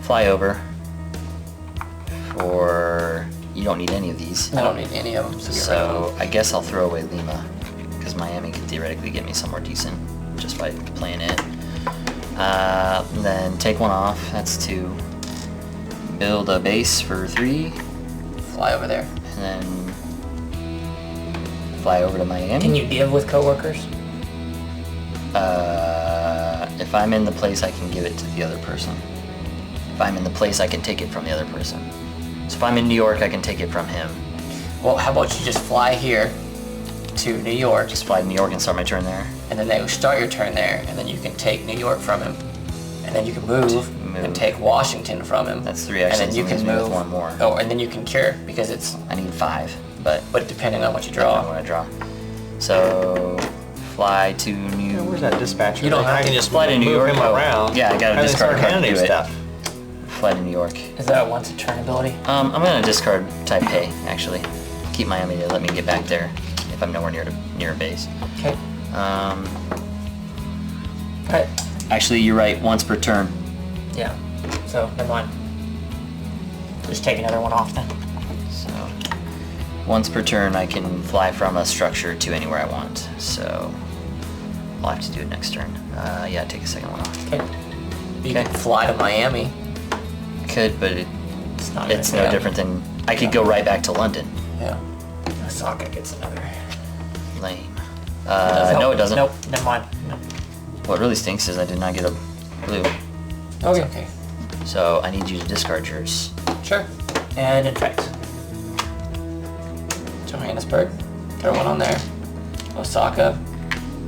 fly over for, you don't need any of these. I don't need any of them, so get rid of So them. I guess I'll throw away Lima, because Miami could theoretically get me somewhere decent just by playing it. Then take one off, that's 2. Build a base for 3, Fly over there. and then fly over to Miami. Can you give with coworkers? If I'm in the place, I can give it to the other person. If I'm in the place, I can take it from the other person. So if I'm in New York, I can take it from him. Well, how about you just fly here to New York, Just fly to New York and start my turn there. and then they will start your turn there, and then you can take New York from him, and then you can move. And take Washington from him. That's 3 and actions. then you leaves can me with move 1 more. Oh, and then you can cure because it's. I need 5, but Depending on what you depending on draw. what I draw. So fly to New. Where's that dispatcher? You don't I have can to just fly to New move York. him Oh, around. yeah, I gotta and then discard a start card to handing do it. stuff. Fly to New York. Is that a once a turn ability? I'm gonna discard Taipei actually. Keep Miami to let me get back there if I'm nowhere near a base. Okay. Right. Actually, you're right. Once per turn. Yeah. So never mind. Just take another one off then. So once per turn, I can fly from a structure to anywhere I want. So I'll have to do it next turn. Yeah, take a second one off. Okay. You Okay. can fly to Miami. Could, but It's not. it's gonna- no different than I could go right back to London. Yeah. Osaka gets another. Lame. Nope, No, it doesn't. Nope. Never mind. No. What really stinks is I did not get a blue. Okay. So I need you to discard yours. Sure. And infect. Johannesburg. Throw one on there. Osaka.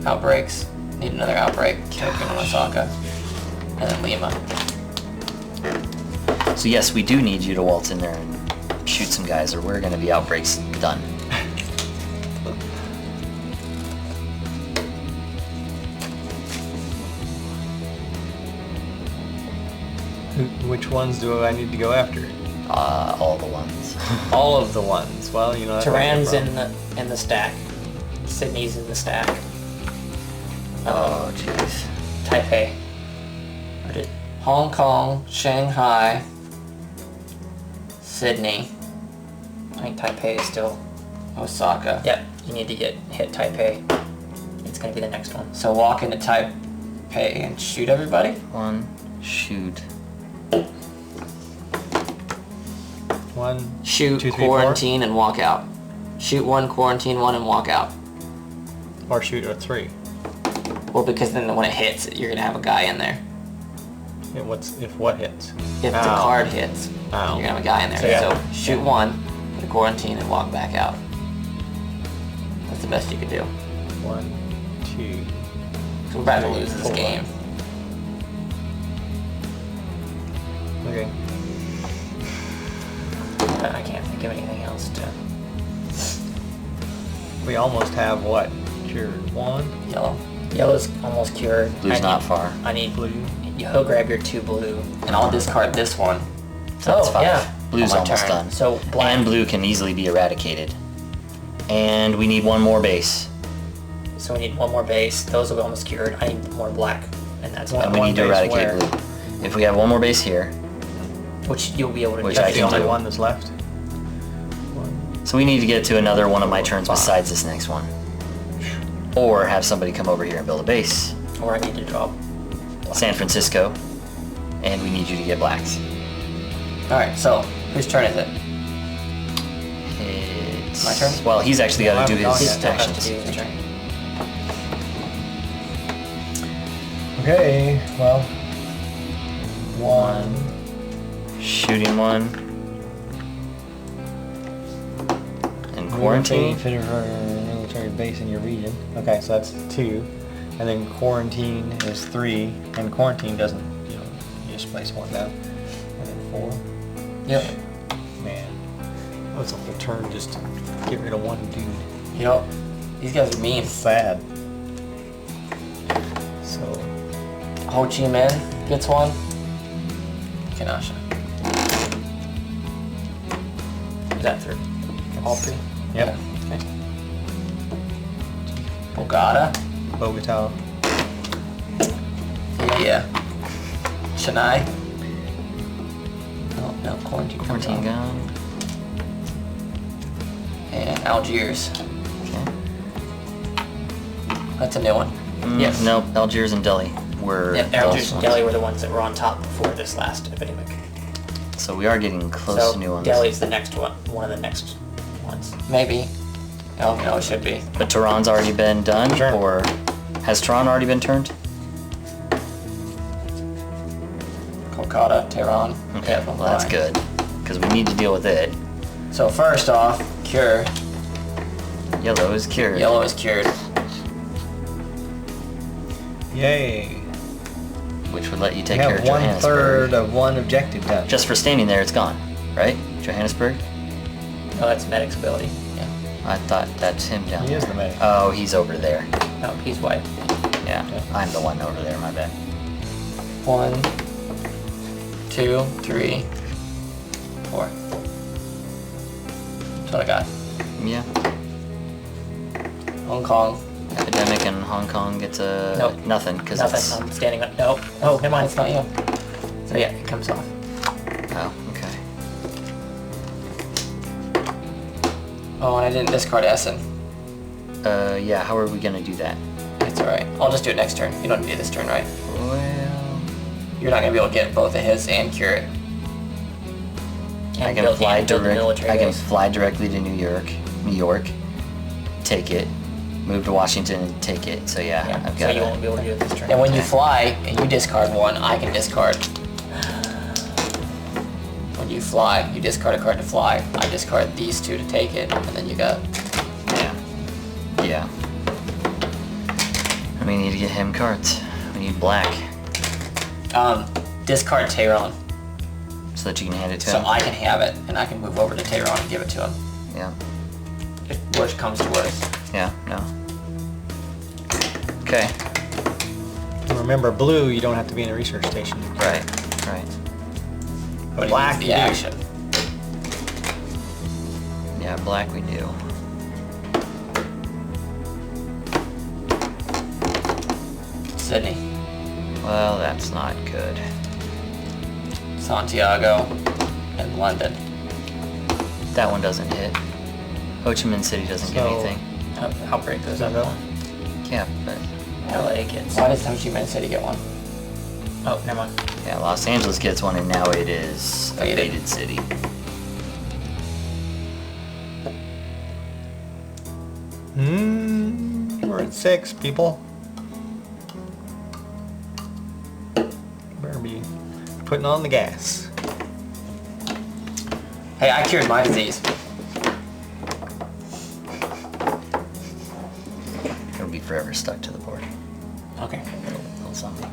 Outbreaks. Need another outbreak. Token on Osaka. And then Lima. So yes, we do need you to waltz in there and shoot some guys, or we're gonna be outbreaks done. Which ones do I need to go after? All the ones. All of the ones. Well, you know. that's where I Tehran's came in the stack. Sydney's in the stack. Oh jeez. Taipei. Or did, Hong Kong, Shanghai, Sydney, I think Taipei is still. Osaka. Yep. You need to hit Taipei. It's gonna be the next one. So walk into Taipei and shoot everybody? One, shoot. One. Shoot, 2, 3, 4? quarantine, and walk out. Shoot one, quarantine one, and walk out. Or shoot a 3. Well, because then when it hits, you're gonna have a guy in there. Yeah, if what hits? If the Ow. card hits, Ow. you're gonna have a guy in there. So, yeah. So shoot one, put a quarantine, and walk back out. That's the best you could do. 1, 2. So we're about to lose this 4. game. Okay. I can't think of anything else to. We almost have what? Cured 1. Yellow. Yellow's almost cured. Blue's I not need- far. I need Blue. He'll grab your 2 blue. And I'll discard this one. So that's Oh, 5. yeah. Blue's On my almost turn. done. So black. And blue can easily be eradicated. And we need one more base. So we need one more base. Those will be almost cured. I need more black, and that's And one. we one need to base eradicate where? blue. If we have one more base here, Which you'll be able to. Which do. I That's the can only do. one that's left. 1. so we need to get to another one of my turns besides this next one. Or have somebody come over here and build a base. Or I need to draw. San Francisco. And we need you to get blacks. Alright, so whose turn is it? It's My turn? Well, he's actually got to do Well, his I haven't gone Still has to actions. do his turn. Okay, well, one. Shooting one. And quarantine. Fit a military base in your region. Okay, so that's 2. And then quarantine is 3. And quarantine doesn't, you just place 1 down. And then 4. Yep. Man, what's up the turn just to get rid of 1 dude? Yep. These guys are mean. Sad. So, Ho Chi Minh gets 1. Kenosha. Is that through all 3? yep. Okay. Bogota. Bogota. Yeah. Chennai. No, quarantine. Quarantine gone. And Algiers. Okay. That's a new one. Yes. Nope, Algiers and Delhi were Yeah, the Algiers last and ones. Delhi were the ones that were on top before this last epidemic. So we are getting close So to new ones. Delhi's the next one of the next ones. Maybe. Oh, no, it should be. But Tehran's already been done, Sure. or has Tehran already been turned? Kolkata, Tehran. Okay, Yeah, well that's fine. good, because we need to deal with it. So first off, cure. Yellow is cured. Yellow is cured. Yay. Which would let you We take care have of 1/3 Johannesburg. of 1 objective done. Just for standing there, it's gone, right? Johannesburg? Oh, that's medic's ability. Yeah. I thought that's him down He there. is the medic. Oh, he's over there. No, he's white. Yeah, I'm the one over there, my bad. 1, 2, 3, 4. That's what I got. Yeah. Hong Kong. Epidemic in Hong Kong gets a Nope. nothing, because Nothing. it's... I'm standing on. No. Oh, never mind. It's not you. So yeah, it comes off. Oh, okay. Oh, and I didn't discard Essen. Yeah, how are we gonna do that? It's alright. I'll just do it next turn. You don't need to do this turn, right? Well... You're not gonna be able to get both of his and cure it. I And can build- fly and build the direct. military I can base. fly directly to New York, take it, move to Washington and take it. So yeah, Yeah, I've so got you won't be able to do it this turn. And when you Okay. fly and you discard 1, I can discard. When you fly, you discard a card to fly. I discard these 2 to take it, and then you got. Yeah. And we need to get him cards. We need black Discard Tehran, so that you can hand it to so him. I can have it, and I can move over to Tehran and give it to him. Yeah. If worst comes to worst. Yeah. No. Okay. Remember, blue, you don't have to be in the research station. Right. Right. But Black, it needs you the do. action. Yeah, black we do. Sydney, Well, that's not good. Santiago, and London. That one doesn't hit. Ho Chi Minh City doesn't get So- anything. I'll break those up. Isabel? Yeah, but LA gets. Why does Ho Chi Minh City get 1? Oh, never mind. yeah, Los Angeles gets one, and now it is a Faded. faded city. We're at 6, people. Better be putting on the gas. Hey, I cured my disease. It'll be forever stuck to the board. Okay. Little something.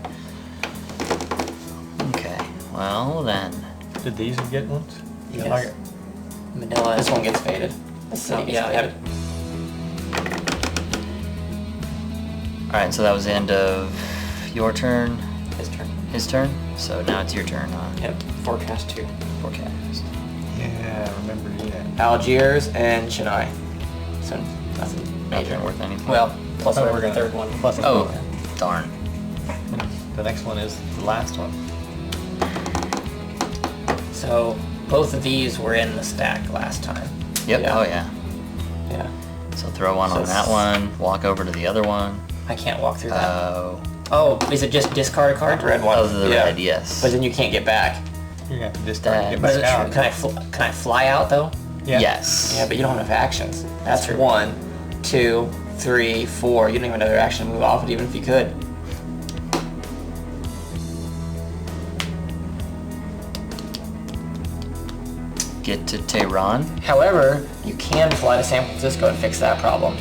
Okay, well then. Did these get ones? Yes. Okay. Manila. This one gets faded. This city Oh, gets yeah, faded. Alright, so that was the end of your turn, His turn. his turn. So now it's your turn on Yep. Forecast 2. forecast. Yeah, I remember to do that. Algiers and Chennai. So nothing major. Nothing worth anything. Well, plus Thought we whatever were the gonna- third one. Plus it's Oh, both. darn. The next one is the last one. So both of these were in the stack last time. Yep, Yeah. oh yeah. Yeah. So throw one So on that one, walk over to the other one. I can't walk through that. Oh, Oh, is it just discard a card? Red one. of the Yeah. red, yes. But then you can't get back. You're gonna have to discard and get But is back it out. can I fly out though? Yeah. Yes. Yeah, but you don't have enough actions. That's true. 1, 2, 3, 4. You don't even have another action to move off it, even if you could. get to Tehran. However, you can fly to San Francisco and fix that problem.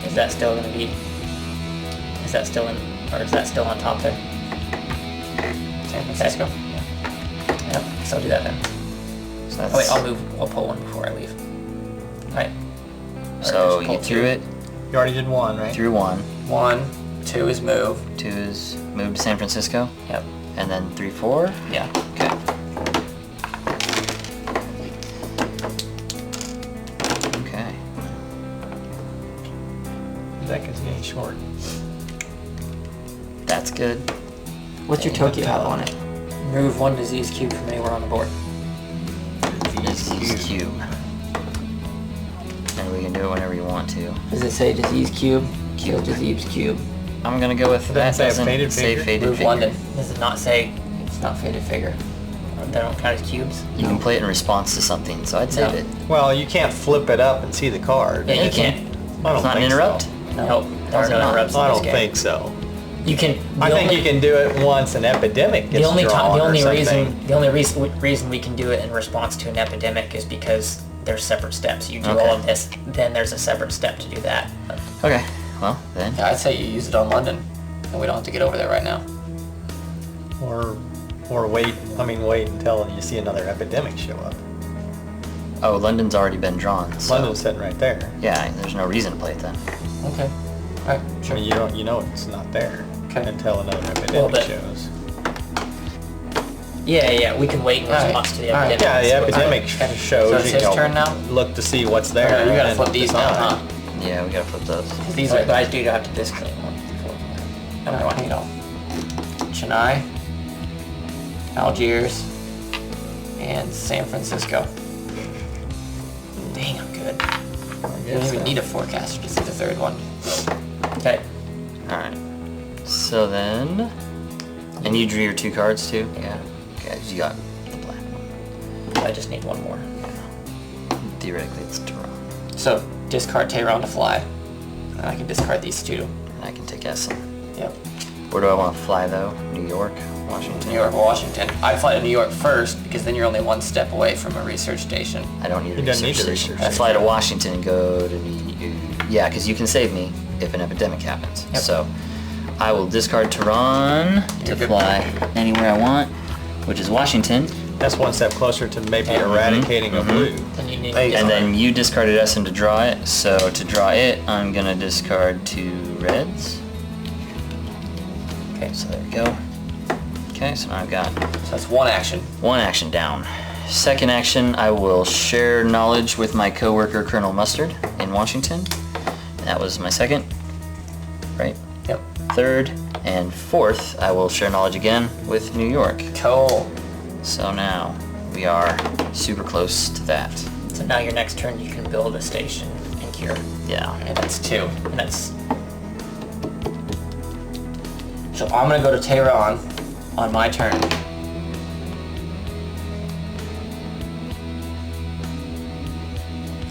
Is that still gonna be? Is that still in, or is that still on top there? San Francisco? Yep. So do that then. So that's, Oh wait, I'll pull one before I leave. Alright. so you threw it, You already did one, right? threw 1. 1, 2 is move. 2 is move to San Francisco. Yep. And then 3, 4. Yeah. Okay. Okay. The deck is getting short. That's good. What's your Tokyo have on it? Move one disease cube from anywhere on the board. Disease cube. And we can do it whenever you want to. Does it say disease cube? Kill disease cube. I'm gonna go with that. say a Doesn't faded say figure? faded Move figure. London. Does it not say It's not faded figure. they don't count as cubes? You can play it in response to something, so I'd save No. it. Well, you can't flip it up and see the card. Yeah, you can't. I don't It's not an think interrupt? so. Nope. There's no not? interrupts I in this don't game. think so. You can. I think you can do it once an epidemic gets The only drawn the or only something. reason we can do it in response to an epidemic is because there's separate steps. You do Okay. all of this, then there's a separate step to do that. Okay, well then. Yeah, I'd say you use it on London, and we don't have to get over there right now. Or wait until you see another epidemic show up. Oh, London's already been drawn, so. London's sitting right there. Yeah, there's no reason to play it then. Okay. Alright, I sure. mean, you know it's not there Okay. until another epidemic but- shows. Yeah, we can wait in Alright, response to the alright. epidemic. Yeah, the epidemic Okay. shows. So it's you his can turn now? look to see what's there. Okay, we and gotta then flip these now, decide. huh? Yeah, we gotta flip those. These But are I do have to disclaim 1, 3, 4, 5. Alright, hang on. Chennai, Algiers, and San Francisco. Dang, I'm good. You don't even need a forecaster to see the third one. Okay. Alright. So then. And you drew your 2 cards too? Yeah. Okay, you got the black one. I just need one more. Theoretically, it's Tehran. So, discard Tehran to fly. And I can discard these two. And I can take Essen. Yep. Where do I want to fly though? New York? Washington? New York or Washington. I fly to New York first because then you're only one step away from a research station. I don't need a You don't need research the station. research I fly to Washington and go to yeah, because you can save me if an epidemic happens. Yep. So I will discard Tehran to You're good. fly anywhere I want, which is Washington. That's one step closer to maybe eradicating a blue. Then you need There you go. And then you discarded Essen to draw it. So to draw it, I'm gonna discard 2 reds. Okay, so there we go. Okay, so now I've got So that's one action. 1 action down. Second action, I will share knowledge with my coworker Colonel Mustard in Washington. That was my second, right? Yep. Third and fourth, I will share knowledge again with New York. Cool. So now we are super close to that. So now your next turn you can build a station and cure. Yeah. And that's 2. And that's So I'm gonna go to Tehran on my turn.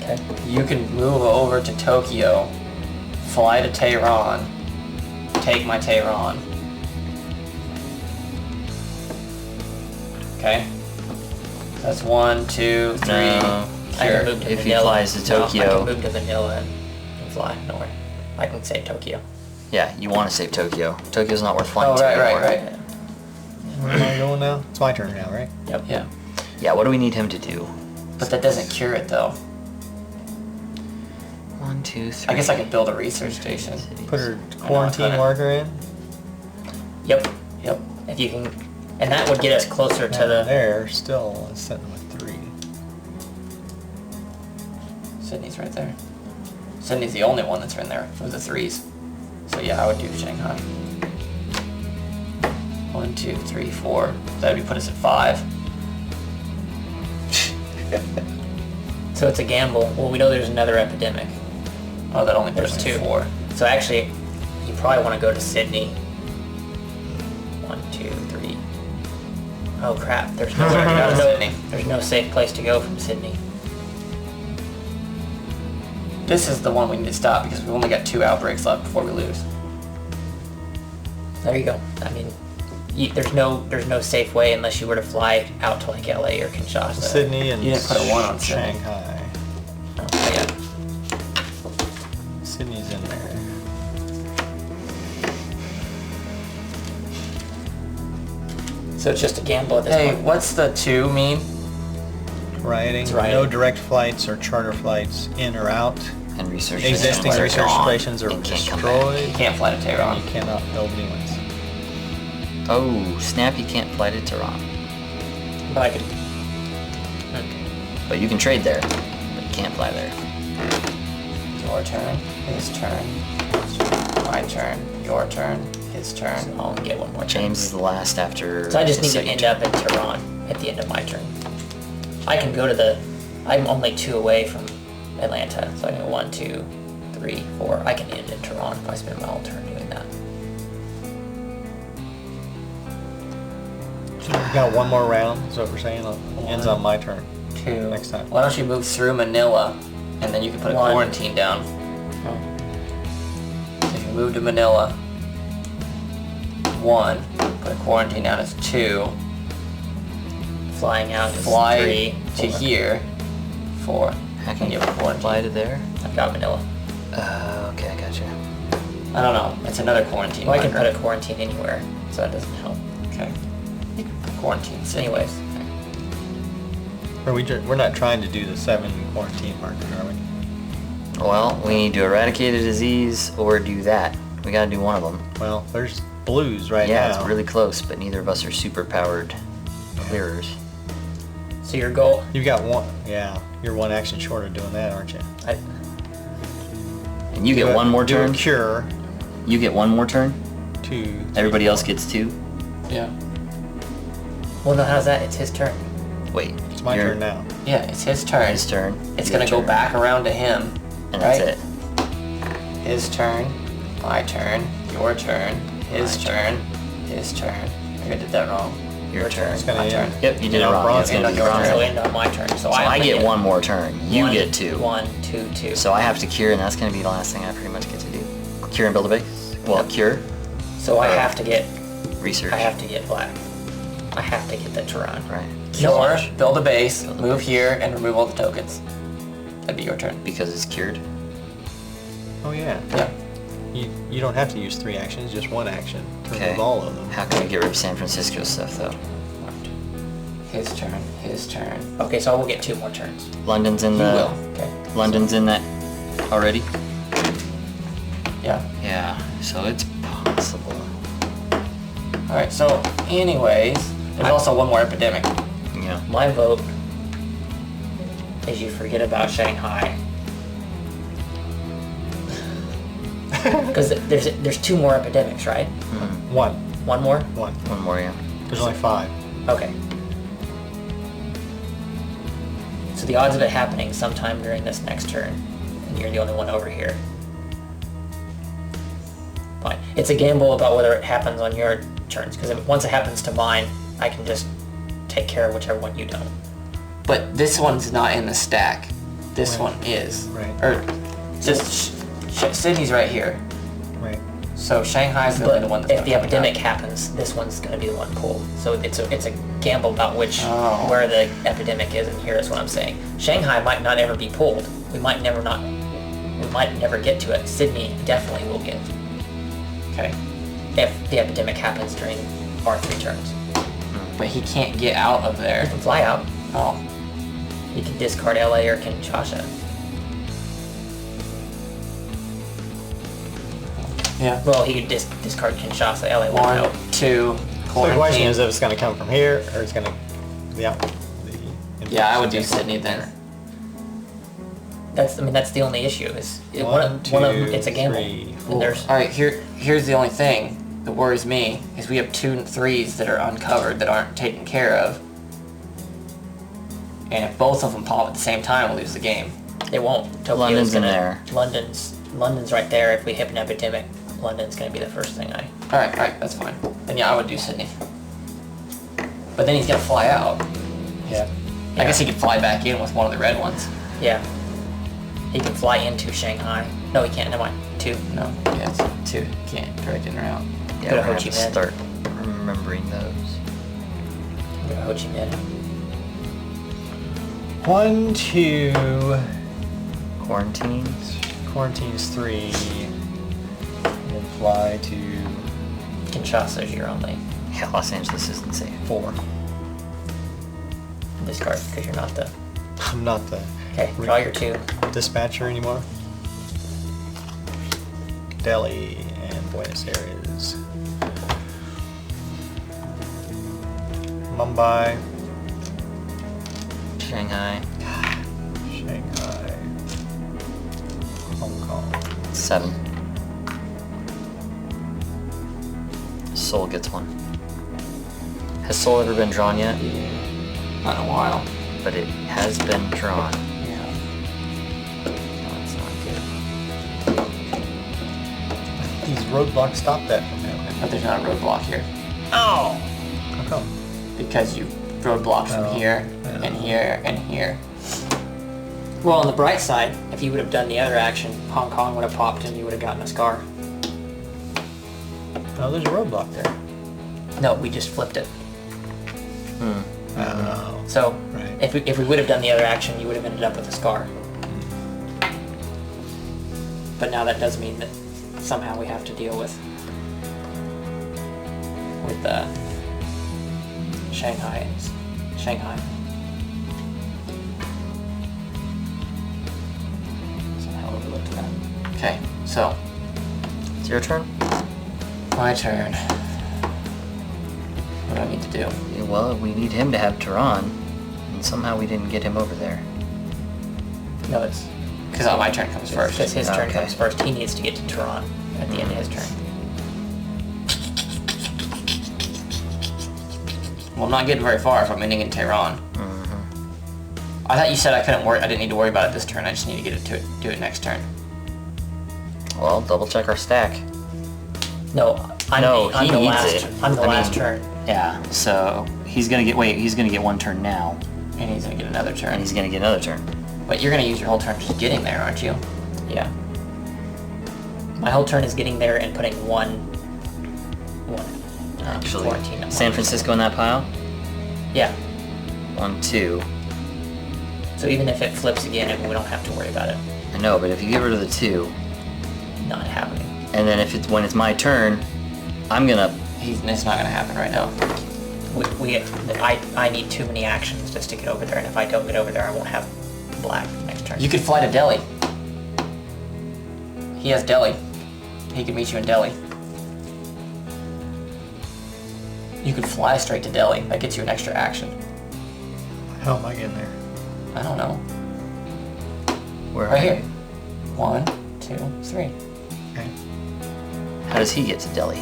okay. You can move over to Tokyo, fly to Tehran, take my Tehran. Okay? That's 1, 2, 3. No. I Sure. can move to If he Manila. flies to No, I Tokyo- can move to Manila and fly. Don't worry. I can say Tokyo. Yeah, you want to save Tokyo. Tokyo's not worth flying Oh, to right, anymore. right. Where am I going now? It's my turn now, right? Yep. Yeah. Yeah, what do we need him to do? But that doesn't cure it though. 1, 2, 3. I guess I could build a research station. Put her I quarantine know. marker in. Yep. Yep. If you can, and that would get us closer to And the. there, still sitting with 3. Sydney's right there. Sydney's the only one that's in there with the 3s. So yeah, I would do Shanghai. 1, 2, 3, 4. That would put us at 5. So it's a gamble. Well, we know there's another epidemic. Oh, that only puts There's us 2. at 4. So actually, you probably want to go to Sydney. 1, 2, 3. Oh crap! There's nowhere to Go to go. Sydney. There's no safe place to go from Sydney. This is the one we need to stop because we've only got 2 outbreaks left before we lose. There you go. I mean, there's no safe way unless you were to fly out to like LA or Kinshasa. Sydney and You didn't put a 1 on Sydney. Shanghai. Oh, yeah. Sydney's in there. So it's just a gamble at this Hey, point. what's the 2 mean? Rioting. It's rioting. No direct flights or charter flights in or out. And research Existing stations are research gone stations are and can't come destroyed. You can't fly to And Tehran. you cannot build new ones. back. Oh, snap! You can't fly to Tehran, But I could. but you can trade there. But you can't fly there. Your turn, his turn, my turn, your turn, his turn. I'll only get one more turn. James is the last after. So I just the need to second end turn. up in Tehran at the end of my turn. I can go to the. I'm only 2 away from Atlanta, so I can go 1, 2, 3, 4. I can end in Tehran if I spend my whole turn doing that. So we've got one more round, is what we're saying. It ends on my turn. 2. Next time. Why don't you move through Manila, and then you can put a 1. quarantine down. So you move to Manila. 1. Put a quarantine down as 2. Flying out is Fly 3, to 4. here. 4. How can you you have a quarantine? fly to there? I've got Manila. Okay, I gotcha. I don't know. It's another quarantine. Well, I can marker. put a quarantine anywhere, so that doesn't help. Okay. You can put quarantine. So Anyways, We're not trying to do the 7 quarantine markers, are we? Well, we need to eradicate a disease or do that. We gotta do one of them. Well, there's blues right Yeah, now. it's really close, but neither of us are super powered clearers. so your goal. You've got one. Yeah, you're one action short of doing that, aren't you? And you get one more do turn. a cure. You get one more turn. 2. 3, Everybody else 4. gets 2. yeah. Well, no, how's that? It's his turn. Wait, It's my your- turn now. Yeah, it's his turn. His turn. It's your gonna go turn, back around to him. and that's right? it. His turn, my turn, your turn, his My turn, his turn. Maybe I did that wrong. Your turn. It's gonna My end. turn. Yep, you did it Now wrong. Bronze It's gonna end be on your bronze. turn. So end on my turn. So So I I only get one more turn. You one- get 2. 1, 2, 2. So I have to cure, and that's gonna be the last thing I pretty much get to do. Cure and build a base. Well, cure, So I have to get. research. I have to get black. I have to get the Tehran. Right. Cure, build a base, move here, and remove all the tokens. That'd be your turn. Because it's cured. Oh yeah. Yeah. You don't have to use 3 actions, just 1 action to Okay. remove all of them. How can we get rid of San Francisco stuff though? His turn, his turn. Okay, so I will get 2 more turns. London's in You the. will. Okay. London's in that already. Yeah. Yeah. So it's possible. Alright, so anyways, there's also one more epidemic. Yeah. My vote is you forget about Shanghai. Because there's 2 more epidemics, right? 1. 1 more? 1. One more, yeah. There's only 5. Okay. So the odds of it happening sometime during this next turn, and you're the only one over here. Fine. It's a gamble about whether it happens on your turns, because once it happens to mine, I can just take care of whichever one you don't. But this one's not in the stack. This Right. one is. Right. Or just Sydney's right here. Right. So Shanghai's the only But one that's if gonna the come epidemic down. happens, this one's going to be the one pulled. So it's a gamble about Oh. where the epidemic is, and here is what I'm saying. Shanghai might not ever be pulled. We might never get to it. Sydney definitely will get Okay. if the epidemic happens during our 3 turns. But he can't get out of You there. can fly out. Oh. You can discard LA or Kinshasa. Yeah. Well, he could discard Kinshasa. LA won't 1, know. 2, So the quarantine. question is if it's going to come from here or it's going to the Yeah, I would do Sydney then. That's the only issue is One, one of them. two, It's a gamble. 3, And there's Alright, here's the only thing that worries me is we have 2 and 3s that are uncovered that aren't taken care of. And if both of them pop at the same time, we'll lose the game. They won't. Tokyo's London's in gonna, there. London's right there. If we hit an epidemic, London's gonna be the first thing I. Alright, that's fine. Then yeah, I would do Sydney. But then he's gonna fly out. Yeah. I guess he could fly back in with one of the red ones. Yeah. He can fly into Shanghai. No, he can't. Never mind. 2. No, yeah, it's 2. Can't direct in or out. Yeah, Go to we're Ho gonna Chi have to Minh. start remembering those. I'm gonna Ho Chi Minh. 1, 2. Quarantines. Quarantine's 3. And then fly to Kinshasa's your only. Yeah, Los Angeles isn't safe. 4. Discard because you're not the. I'm not the Okay, draw your 2. dispatcher anymore. Delhi and Buenos Aires. Mumbai, Shanghai. Shanghai, Hong Kong. 7. Seoul gets 1. Has Seoul ever been drawn yet? Not in a while. But it has been drawn. Yeah. That's not good. These roadblocks stop that from happening. But there's not a roadblock here. Oh! How come? Because you roadblocked from Oh, here, yeah. and here, and here. Well, on the bright side, if you would have done the other action, Hong Kong would have popped and you would have gotten a scar. Oh, there's a roadblock there. No, we just flipped it. Oh. So Right. if we would have done the other action, you would have ended up with a scar. But now that does mean that somehow we have to deal with Shanghai. Somehow overlooked that. Okay, so It's your turn? my turn. What do I need to do? Yeah, well, we need him to have Tehran, and somehow we didn't get him over there. No, it's Because my turn comes because first. his turn Okay. comes first. He needs to get to Tehran at the end of his turn. Well, I'm not getting very far if I'm ending in Tehran. I thought you said I couldn't worry. I didn't need to worry about it this turn. I just need to get it to do it next turn. Well, double check our stack. No, I'm No, the, I'm he the needs last. it. I'm the I last mean- turn. Yeah, so he's gonna get 1 turn now, And he's gonna get another and turn. he's gonna get another turn. But you're gonna use your whole turn just getting there, aren't you? Yeah. My whole turn is getting there and putting one Actually, quarantine on San one. Francisco in that pile? Yeah. 1, 2. So even if it flips again, we don't have to worry about it I know, but if you get rid of the 2, not happening. and then when it's my turn, I'm gonna... It's not gonna happen right now. I need too many actions just to get over there, and if I don't get over there, I won't have black next turn. You could fly to Delhi. He has Delhi. He can meet you in Delhi. You could fly straight to Delhi. That gets you an extra action. How am I getting there? I don't know. Where Right are here. you? 1, 2, 3. Okay. How does he get to Delhi?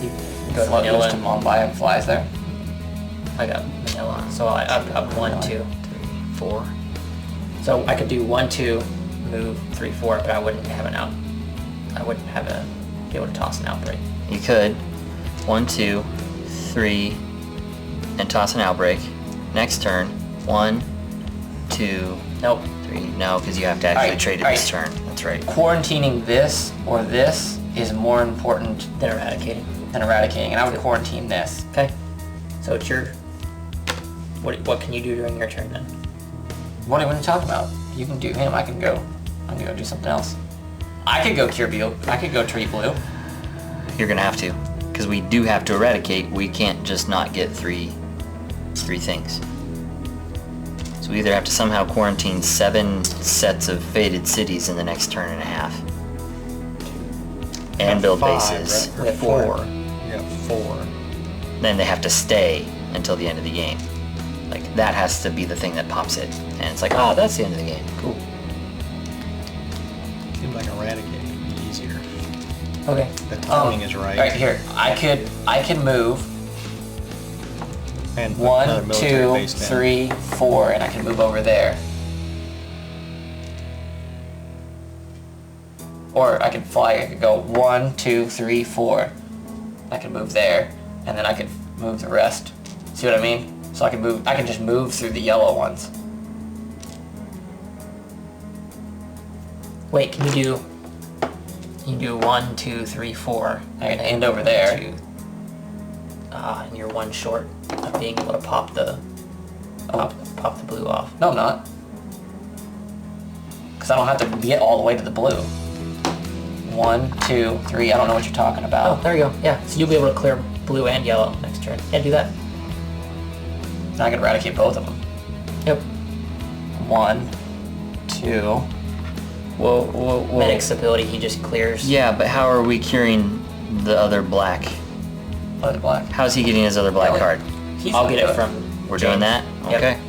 You go to Float goes Manila. to Mumbai and flies there. I got Manila, so I've got 1, 2. 3, 4. So I could do 1, 2, move 3, 4, but I wouldn't have an out. I wouldn't have be able to toss an outbreak. You could 1, 2, 3, and toss an outbreak. Next turn, 1, 2, Nope. 3. No, because you have to actually Alright, trade it this turn. That's right. Quarantining this or this is more important Then eradicating. than eradicating, and I would quarantine this. Okay. So it's your. What can you do during your turn then? What are you talking about? You can do him. I'm gonna go do something else. I could go cure blue. I could go treat blue. You're gonna have to, because we do have to eradicate. We can't just not get three things. So we either have to somehow quarantine 7 sets of faded cities in the next turn and a half, and build 5, bases. right? Or We have 4. You got 4. Then they have to stay until the end of the game. Like, that has to be the thing that pops it. And it's like, oh, that's the end of the game. Cool. Seems like eradicating would be easier. Okay. The timing is right. Right here. I could move And put another 1, military 2, base down. 3, 4, and I can move over there. Or I could fly. I could go 1, 2, 3, 4. I could move there, and then I could move the rest. See what I mean? So I can move. I can just move through the yellow ones. Wait, can you do 1, 2, 3, 4? I can end over there. and you're one short of being able to pop the blue off. No, I'm not. Because I don't have to get all the way to the blue. 1, 2, 3. I don't know what you're talking Oh, about. there you go. Yeah, so you'll be able to clear blue and yellow next turn. Yeah, do that. I can eradicate both of them. Yep. 1, 2. Whoa. Medic's ability, he just clears. Yeah, but how are we curing the other black? Other black. How's he getting his other black Ellie. card? I'll get it from. We're doing that? Yep. Okay.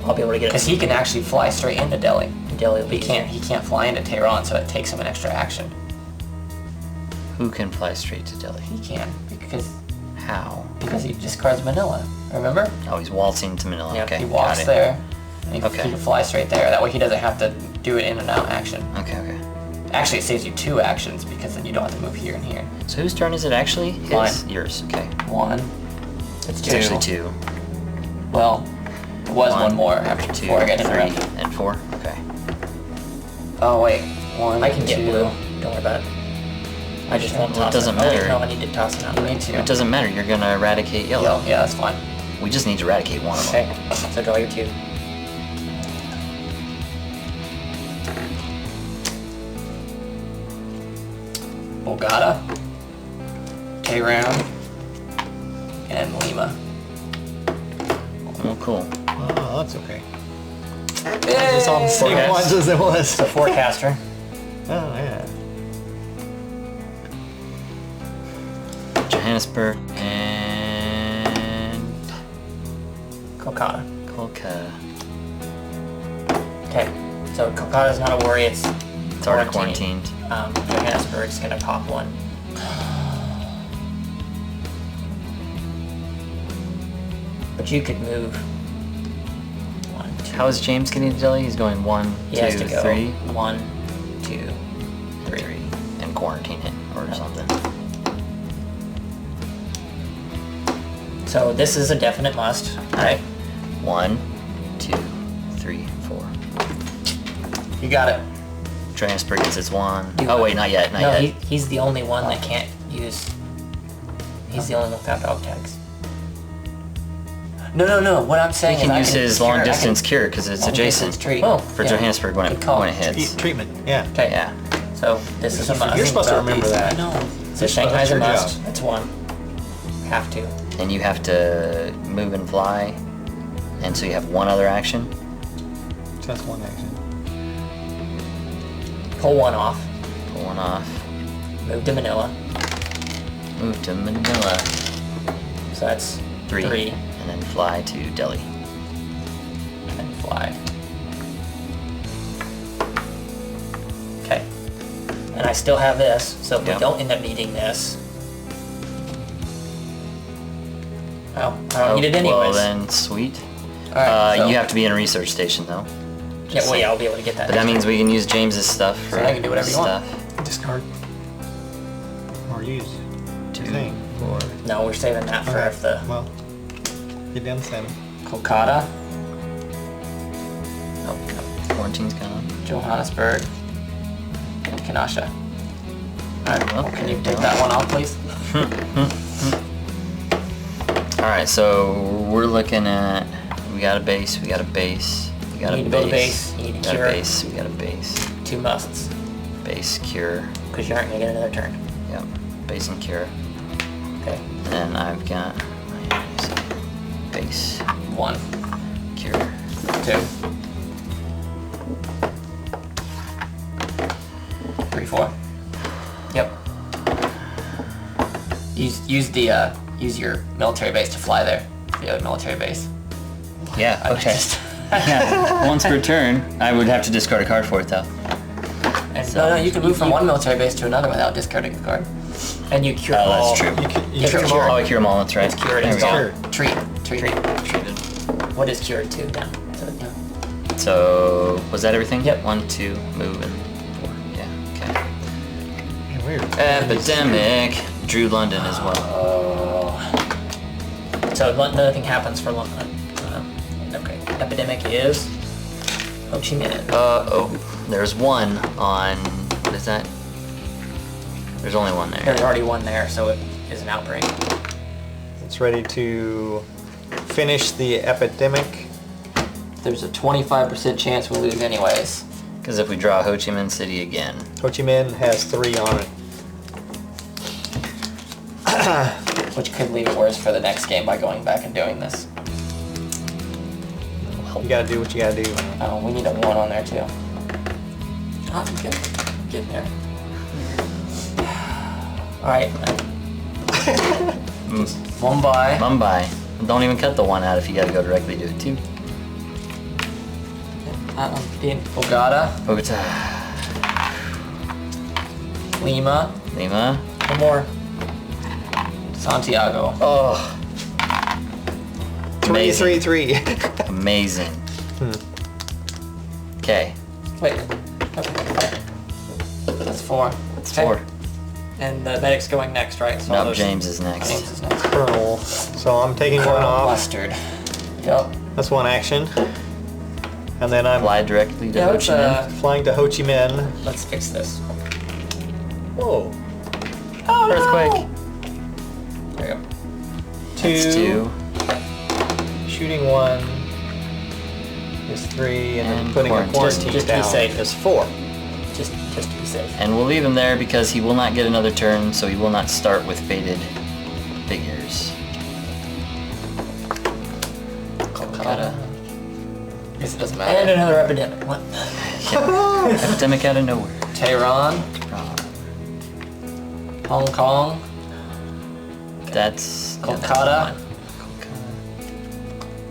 I'll be able to get it. Because he can actually fly straight into Delhi. Delhi will be He can't fly into Tehran, so it takes him an extra action. Who can fly straight to Delhi? He can How? because he discards Manila. Remember? Oh, he's waltzing to Manila. Yep, Okay. He walks got it. there. And he Okay. can fly straight there. That way he doesn't have to do it in and out action. Okay. Actually, it saves you 2 actions because then you don't have to move here and here. So whose turn is it actually? His? Mine. Yours. Okay. 1. It's It's actually 2. Well, it was one more after 2, before I got 3, interrupted. and 4. Okay. Oh wait, 1. I can get 2. blue. Don't worry about it. I just won't Well, it toss doesn't it. Oh, wait, matter. no, I need to toss it out. You need to. It doesn't matter. You're gonna eradicate yellow. Yeah, that's fine. We just need to eradicate one of them. Okay, so draw your 2. Bogota, Tehran, and Lima. Oh, cool. Oh, that's okay. Yay! It's all the same Forecast. ones as it was. So forecaster. Oh, yeah. Johannesburg and Kolkata. Kolkata. Okay, so Kolkata's not a worry. It's already quarantined. Johannesburg's gonna pop one. But you could move. 1, 2. How is James getting to Delhi? He's going 1, He has 2, to go 3, 1, 2, 3. and quarantine it or something. So this is a definite must. Alright. 1, 2, 3, 4. You got it. Johannesburg gets its 1. You- Oh wait, not yet, not No, yet. he's the only one that can't use. He's the only one without dog tags. No. What I'm saying He can is use his long distance cure because it's adjacent Tree. Oh, for yeah. Johannesburg when Good it call. when it hits. Treatment, yeah. Okay. Yeah. So this is a must. You're supposed to about remember these. that. I know. So Shanghai's a your must. job. That's 1. Have to. And you have to move and fly, and so you have one other action. So that's one action. Pull 1 off. Pull one off. Move to Manila. Move to Manila. So that's 3. 3. And then fly to Delhi. And fly. Okay. And I still have this. So if Yep. we don't end up needing this. Well, I don't need it anyways. Well then, sweet. Alright, so You have to be in a research station though. Yeah, well, yeah, I'll be able to get that. But that means we can use James's stuff for I can do whatever you want. stuff. Discard. Or use. To Thing. Or, No, we're saving that for if the. well, get down to 7. Kolkata, Oh, quarantine's gone. Johannesburg, and Kenosha. Alright, Okay, can you take that one off, please? Alright, so we're looking at, we got a base, we got a base, we got You a need to build a base, base, you need we to got a cure. base, we got a base, 2 musts. base, cure, Because you aren't going to get another turn. yep, base and cure. Okay. And I've got base, 1, cure. 2, 3, 4. Yep. Use your military base to fly there. The other military base. Yeah, I okay. just- Yeah, once per turn, I would have to discard a card for it though. And No, you can move from one military base to another without discarding a card. And you cure Oh, all. that's true. You cure can them all. Oh, I cure them all, that's right. It's cured, There it's we go. Sure. Treat. Treated. What is cured 2 now? So, yeah. So, was that everything? Yep. 1, 2, move, and 4. Yeah, okay. Yeah, weird. Epidemic. Drew London as well. So another thing happens for long. Okay. Epidemic is Ho Chi Minh. Oh, there's one on, what is that? There's only one there. There's already one there, so it is an outbreak. It's ready to finish the epidemic. There's a 25% chance we lose anyways. Because if we draw Ho Chi Minh City again, Ho Chi Minh has 3 on it. Which could leave it worse for the next game by going back and doing this. You gotta do what you gotta do. Oh, we need a 1 on there too. Oh, I'm getting there. Alright. Mumbai. Mumbai. Don't even cut the 1 out if you gotta go directly to a 2. Bogota. Bogota. Lima. Lima. One more. Santiago. Oh. 3, 3, 3. Amazing. Okay. Wait. Okay. That's 4. That's Okay. 4. And the medic's going next, right? So Nope, those- James is next. James is next. Colonel. So I'm taking 1 Colonel off. Mustard. Yep. That's 1 action. And then I'm Fly directly to Ho let's, Chi Minh. flying to Ho Chi Minh. let's fix this. Whoa. Earthquake. There you go. That's 2. Shooting 1 is 3, and then And putting a quarantine. quarantine Just to be down safe. is 4. Just to be safe. And we'll leave him there because he will not get another turn, so he will not start with faded figures. Kolkata. Guess it doesn't And matter. another epidemic. What? Epidemic out of nowhere. Tehran. Hong Kong. That's Kolkata.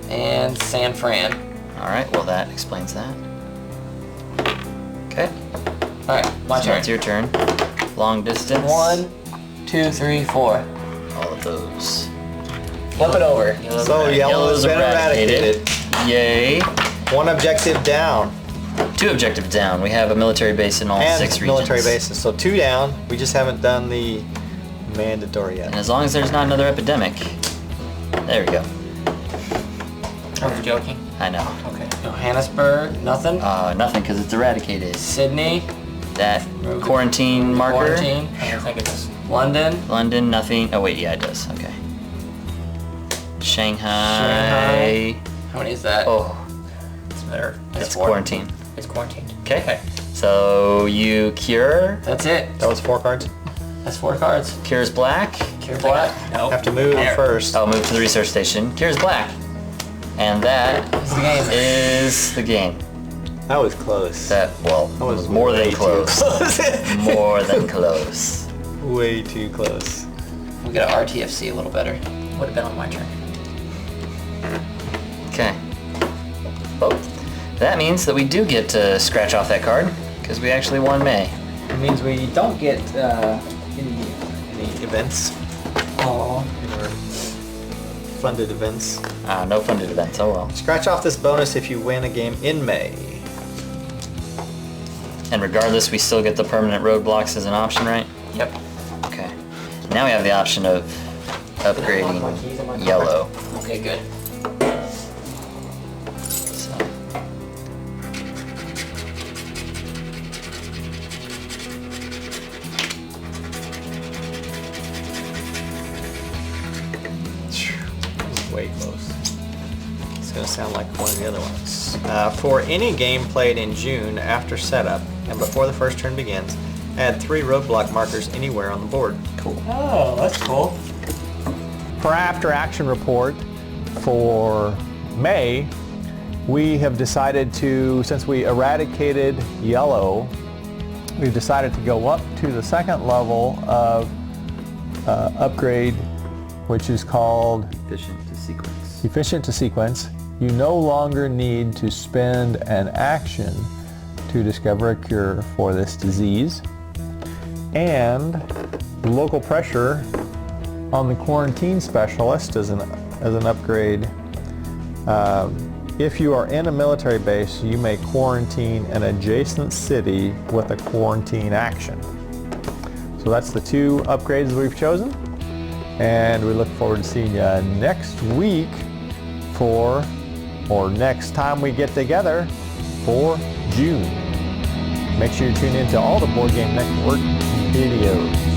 And San Fran. Alright, well that explains that. Okay. Alright, my So turn. it's your turn. Long distance. 1, 2, 3, 4. All of those. Flip it over. So yellow's been eradicated. Yay. 1 objective down. 2 objectives down. We have a military base in all And 6 regions. military bases. So 2 down. We just haven't done the mandatory And yet. as long as there's not another epidemic. There we go. I was joking. I know. Okay. Johannesburg, nothing. Nothing because it's eradicated. Sydney, That quarantine marker. quarantine. I don't think it's London. London, nothing. Oh wait, yeah, it does. Okay. Shanghai. Shanghai. How many is that? Oh, It's better. it's four. quarantine. It's quarantined. Okay. So you cure. That's it. That was 4 cards. That's 4 cards. Cures black. Cure black. No. Have to move There. first. Oh, move to the research station. Cures black. And that It's the game. is the game. That was close. That, well, That was more way than too close. close. More than close. Way too close. We got our RTFC a little better. Would have been on my turn. Okay. Well, that means that we do get to scratch off that card, because we actually won May. It means we don't get any events Oh. or funded events. No funded events, oh well. Scratch off this bonus if you win a game in May. And regardless, we still get the permanent roadblocks as an option, right? Yep. Okay. Now we have the option of upgrading yellow. Okay, good. So. Way close. It's gonna sound like one of the other ones. For any game played in June after setup and before the first turn begins, add 3 roadblock markers anywhere on the board. Cool. Oh, that's cool. For after action report for May, we have decided to, since we eradicated yellow, we've decided to go up to the 2nd level of upgrade, which is called Efficient to sequence. efficient to sequence. You no longer need to spend an action to discover a cure for this disease. And local pressure on the quarantine specialist as an upgrade. If you are in a military base, you may quarantine an adjacent city with a quarantine action. So that's the 2 upgrades we've chosen. And we look forward to seeing you next week or next time we get together for June. Make sure you tune in to all the Board Game Network videos.